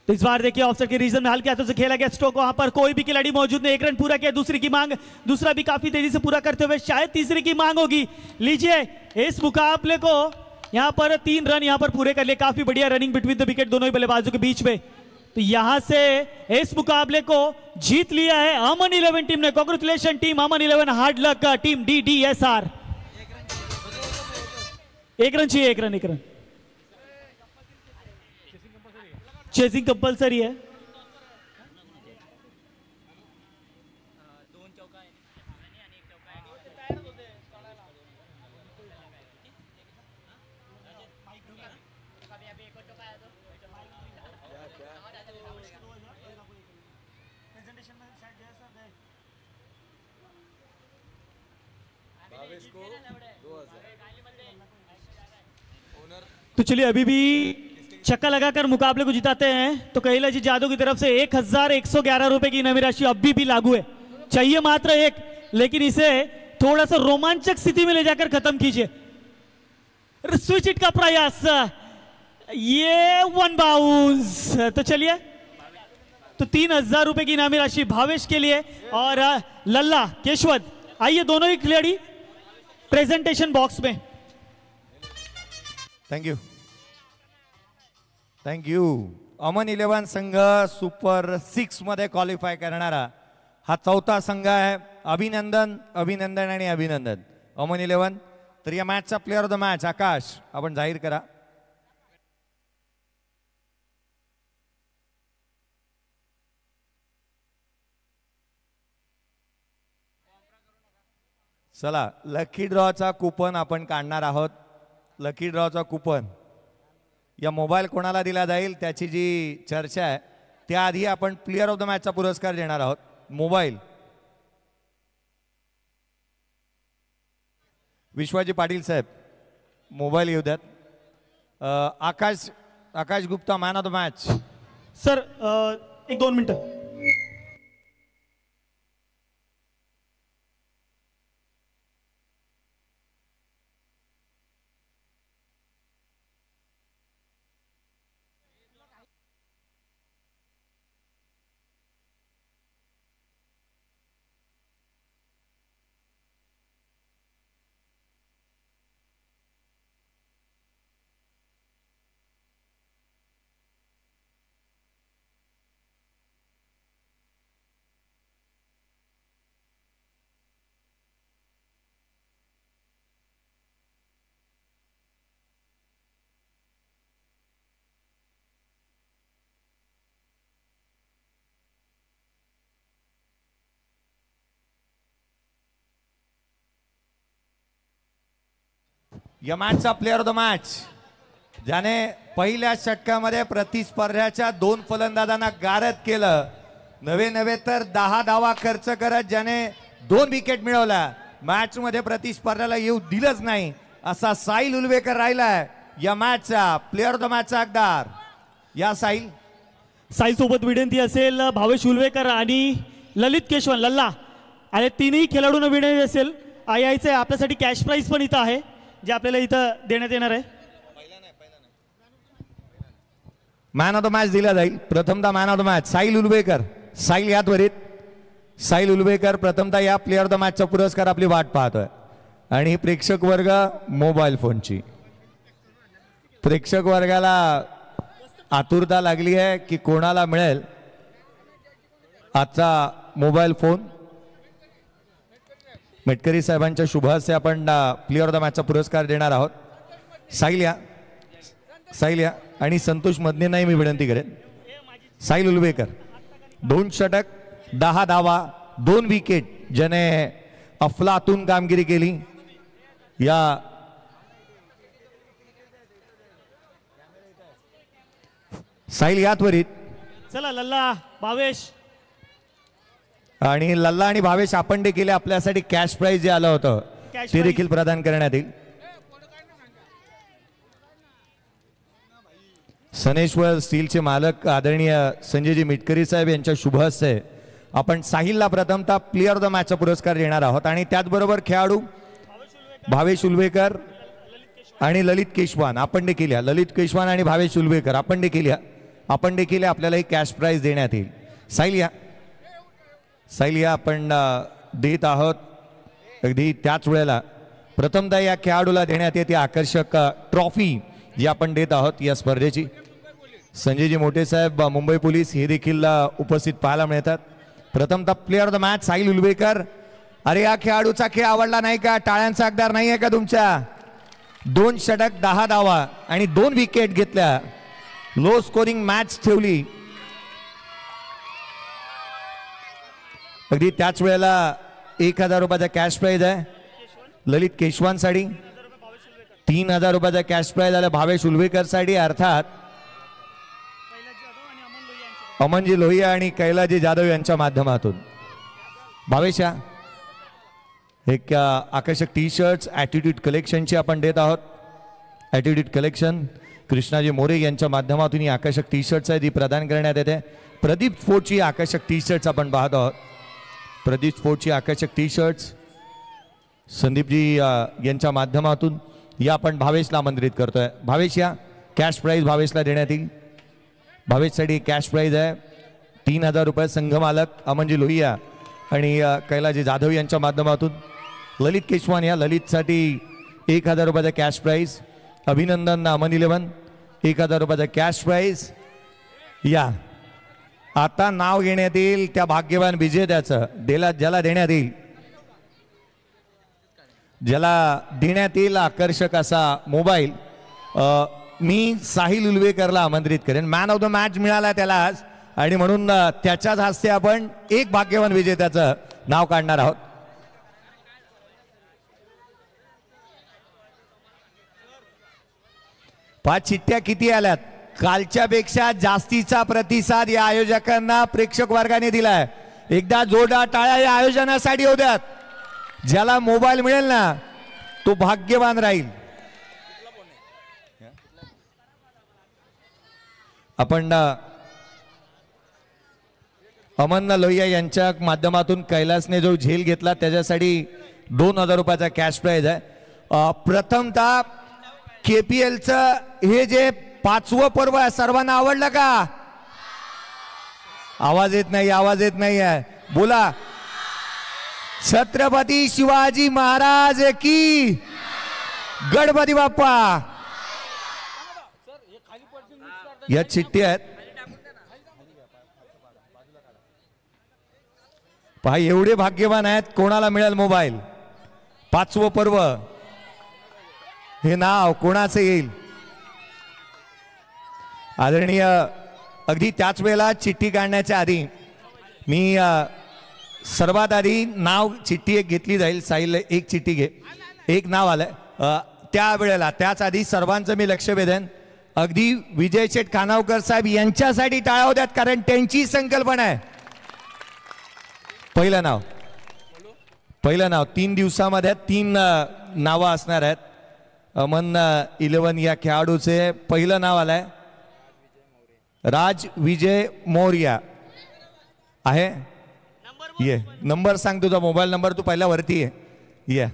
तो इस बार देखिए ऑफसाइड के रीजन में हल्के हाथों से खेला गया स्ट्रोक, वहां पर कोई भी खिलाड़ी मौजूद नहीं। 1 रन पूरा किया, दूसरी की मांग, दूसरा भी काफी तेजी से पूरा करते हुए शायद तीसरे की मांग होगी। लीजिए इस मुकाबले को यहां पर 3 रन यहां पर पूरे कर लिए। काफी बढ़िया रनिंग बिटवीन द विकेट दोनों ही बल्लेबाजों के बीच में। तो यहां से इस मुकाबले को जीत लिया है अमन 11 टीम ने। कांग्रेचुलेशन टीम अमन 11, हार्ड लक टीम DDSR। 1 रन चाहिए, 1 रन। चेसिंग कंपलसरी है। तो चलिए अभी भी छक्का लगाकर मुकाबले को जिताते हैं। तो कैलाश जाधव की तरफ से 1111 रुपए की इनामी राशि अभी भी लागू है। चाहिए मात्र एक, लेकिन इसे थोड़ा सा रोमांचक स्थिति में ले जाकर खत्म कीजिए। स्विच इट का प्रयास, ये वन बाउंस। तो चलिए, तो 3000 रुपए की इनामी राशि भावेश के लिए और लल्ला केशवंत, आइए दोनों ही खिलाड़ी प्रेजेंटेशन बॉक्स में। Thank you thank you. अमन 11 संघ सुपर 6 मध्ये क्वालिफाय करणारा हा चौथा संघ आहे। अभिनंदन अभिनंदन आणि अभिनंदन अमन 11। तर या मॅचचा प्लेअर ऑफ द मॅच आकाश आपण जाहीर करा। चला, लकी ड्रॉचा कुपन आपण काढणार आहोत। लकी ड्रॉचा कुपन या मोबाईल कोणाला दिला जाईल त्याची जी चर्चा आहे त्याआधी आपण प्लेअर ऑफ द मॅचचा पुरस्कार देणार आहोत। मोबाईल विश्वाजी पाटील साहेब मोबाईल येऊ द्यात। Akash Gupta man of the match. Sir 1-2 मिनिटं। या मॅचचा प्लेअर ऑफ द मॅच ज्याने पहिल्या षटकामध्ये प्रतिस्पर्ध्याच्या 2 फलंदाजांना गारद केलं, नवे तर 10 धावा खर्च करत ज्याने 2 विकेट मिळवल्या, मॅच मध्ये प्रतिस्पर्ध्याला येऊ दिलंच नाही असा साहिल उलवेकर राहिलाय या मॅचचा प्लेअर ऑफ द मॅचचा हकदार। या साहिल सोबत विनंती असेल भावेश उलवेकर आणि ललित केशवन लल्ला आणि तीनही खेळाडूंना विनंती असेल आयआयचे आपल्यासाठी कॅश प्राइज पण इथं आहे जे आपल्याला इथं देण्यात येणार आहे। मॅन ऑफ द मॅच दिला जाईल। प्रथमतः man of the match Sahil Ulvekar. Sahil या त्वरित साहिल उलवेकर प्रथमतः या प्लेअर ऑफ द मॅचचा पुरस्कार आपली वाट पाहतोय आणि प्रेक्षक वर्ग मोबाईल फोनची प्रेक्षक वर्गाला आतुरता लागली आहे की कोणाला मिळेल आजचा मोबाईल फोन। मेटकरी साहेबांच्या शुभ हस्ते आपण प्लेअर ऑफ द मॅचचा पुरस्कार देणार आहोत। साहिल या आणि संतोष मदनेंनाही मी विनंती करेन। साहिल उलवेकर 2 षटक 10 धावा 2 विकेट ज्याने अफलातून कामगिरी केली या साहिल या त्वरित। चला लल्ला भावेश आणि लल्ला आणि भावेश आपण देखील आपल्यासाठी कॅश प्राइज जे आलं होतं ते देखील प्रदान करण्यात येईल। सनेश्वर स्टीलचे मालक आदरणीय संजयजी मिटकरी साहेब यांच्या शुभ हस्ते आपण साहिलला प्रथमतः प्लेअर ऑफ द मॅचचा पुरस्कार देणार आहोत आणि त्याचबरोबर खेळाडू भावेश उलवेकर आणि ललित केशवान आपण देखील या ललित केशवान आणि भावेश उलवेकर आपण देखील आपल्याला एक कॅश प्राइज देण्यात येईल। साहिल या आपण देत आहोत। अगदी त्याच वेळेला प्रथमतः या खेळाडूला देण्यात येते आकर्षक ट्रॉफी जी आपण देत आहोत या स्पर्धेची। संजयजी मोठे साहेब मुंबई पोलीस हे देखील उपस्थित पाहायला मिळतात। प्रथमतः player of the match Sahil Ulvekar. अरे या खेळाडूचा खेळ आवडला नाही का? टाळ्यांचा हकदार नाही आहे का तुमच्या? 2 षटक 10 धावा आणि 2 विकेट घेतल्या, लो स्कोरिंग मॅच ठेवली। अगदी त्याच वेळेला 1000 रुपयाचा कॅश प्राइज आहे ललित केशवांसाठी, 3000 रुपयाचा कॅश प्राइज आला भावेश उलवेकरसाठी, अर्थात अमनजी लोहिया आणि कैलाजी जाधव यांच्या माध्यमातून। भावेश एक आकर्षक टी शर्ट्स ॲटिट्यूड कलेक्शनची आपण देत आहोत। ॲटिट्यूड कलेक्शन कृष्णाजी मोरे यांच्या माध्यमातून ही आकर्षक टी शर्ट्स आहे जी प्रदान करण्यात येते। प्रदीप फोर्टची आकर्षक टी शर्ट्स आपण पाहत आहोत। प्रदीप स्पोर्टची आकर्षक टी शर्ट्स संदीपजी यांच्या माध्यमातून या आपण भावेशला आमंत्रित करतोय. भावेश या, कॅश प्राईज भावेशला देण्यात येईल. भावेशसाठी कॅश प्राईज आहे 3000 रुपये. संघ मालक अमनजी लोहिया आणि कैलाजी जाधव यांच्या माध्यमातून ललित केशवान या, ललितसाठी 1000 रुपयाचा कॅश प्राईज. अभिनंदन अमन 11 1000 रुपयाचा कॅश प्राईज. या आता नाव घेण्यात येईल त्या भाग्यवान विजेत्याचं, ज्याला देण्यात येईल, आकर्षक असा मोबाईल. मी साहिल उलवेकरला आमंत्रित करेन. मॅन ऑफ द मॅच मिळाला त्याला आज आणि म्हणून त्याच्याच हस्ते आपण एक भाग्यवान विजेत्याचं नाव काढणार आहोत. पाच चिठ्ठ्या किती आल्यात? कालच्या पेक्षा जास्तीचा प्रतिसाद या आयोजकांना प्रेक्षक वर्गाने दिलाय. एकदा जोरदार टाळ्या या आयोजनासाठी होत्यात. ज्याला मोबाईल मिळेल ना तो भाग्यवान राहील. आपण अमन लोहिया यांच्या माध्यमातून कैलासने जो झेल घेतला त्याच्यासाठी 2000 रुपयाचा कॅश प्राईज आहे. प्रथमतः KPLचं हे जे 5वं पर्व आहे सर्वांना आवडलं का? आवाज येत नाही आहे. बोला. छत्रपती शिवाजी महाराज की, गणपती बाप्पा. या चिठ्ठ्या आहेत पहा. एवढे भाग्यवान आहेत. कोणाला मिळेल मोबाईल? 5वं पर्व हे नाव कोणाचं येईल? आदरणीय अगदी त्याच वेळेला चिठ्ठी काढण्याच्या आधी मी सर्वात आधी नाव चिठ्ठी एक घेतली जाईल. साहिल एक चिठ्ठी घे. एक नाव आलंय त्यावेळेला. त्याच आधी सर्वांचं मी लक्ष वेधेन. अगदी विजय शेठ खानावकर साहेब यांच्यासाठी टाळ्या होत्यात कारण त्यांची संकल्पना आहे. पहिलं नाव 3 दिवसामध्ये 3 नावं असणार आहेत. अमन 11 या खेळाडूचे पहिलं नाव आलंय राज विजय मौर्या आहे. ये नंबर सांग तुझा मोबाईल नंबर. तू पहिला वरती आहे. ये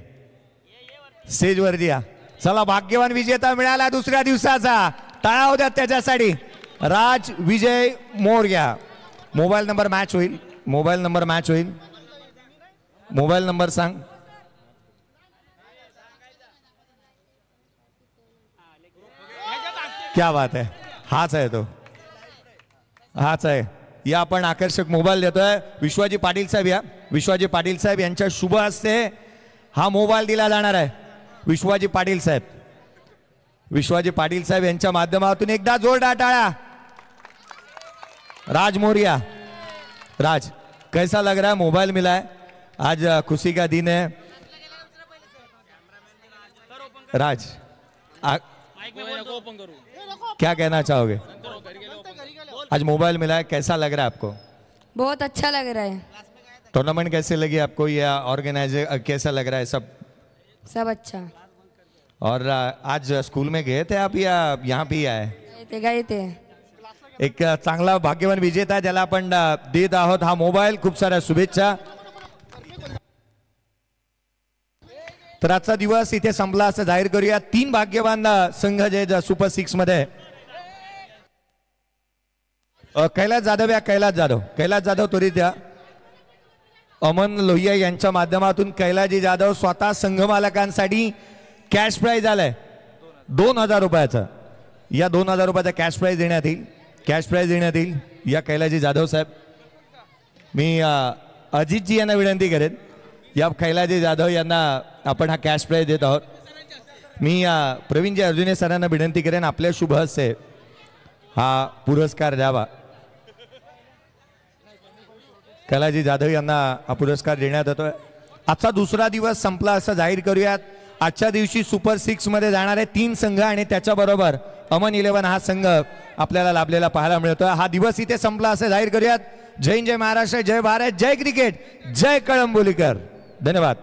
स्टेज वरती या. चला भाग्यवान विजेता मिळाला दुसऱ्या दिवसाचा. टाळ्या होत्या त्याच्यासाठी. राज विजय मौर्या. मोबाईल नंबर मॅच होईल. मोबाईल नंबर सांग. क्या बात आहे. हाच आहे. या आपण आकर्षक मोबाईल देतोय. विश्वाजी पाटील साहेब या. विश्वाजी पाटील साहेब यांच्या शुभ हस्ते हा मोबाईल दिला जाणार आहे. विश्वाजी पाटील साहेब यांच्या माध्यमातून एकदा जोरदार टाळ्या. राज मौर्या. राज कैसा लग रहा है? मोबाइल मिला है आज, खुशी का दिन है. राज क्या कहना चाहोगे? आज मोबाइल मिला है, कैसा लग रहा है आपको? बहुत अच्छा लग रहा है. टूर्नामेंट कैसे लगी आपको? या ऑर्गेनाइजर कैसा लग रहा है? सब अच्छा. और आज स्कूल में गए थे आप या यहाँ पे आए? गए थे. एक चांगला भाग्यवान विजेता ज्याला आपण देत आहोत हा मोबाईल. खूप साऱ्या शुभेच्छा. तर आजचा दिवस इथे संपला असं जाहीर करूया. 3 भाग्यवान संघ जे सुपर 6 मध्ये कैलास जाधव त्वरित या. अमन लोहिया यांच्या माध्यमातून कैलाजी जाधव स्वतः संघ मालकांसाठी कॅश प्राईज आलाय 2000 रुपयाचा. या 2000 रुपयाचा कॅश प्राईज देण्यात येईल. या कैलाजी जाधव साहेब. मी अजितजी यांना विनंती करेन. या कैलाजी जाधव यांना आपण हा कॅश प्राईज देत आहोत. मी प्रवीणजी अर्जुने सरांना विनंती करेन आपल्या शुभ हस्ते हा पुरस्कार द्यावा. कैलाजी जाधव यांना हा पुरस्कार देण्यात येतोय. आजचा दुसरा दिवस संपला असं जाहीर करूयात. आजच्या दिवशी सुपर 6 मध्ये जाणारे 3 संघ आणि त्याच्याबरोबर अमन 11 हा संघ आपल्याला लाभलेला पाहायला मिळतोय. हा दिवस इथे संपला असं जाहीर करूयात. जय हिंद, जय महाराष्ट्र, जय भारत, जय क्रिकेट, जय कळंबोलीकर. धन्यवाद.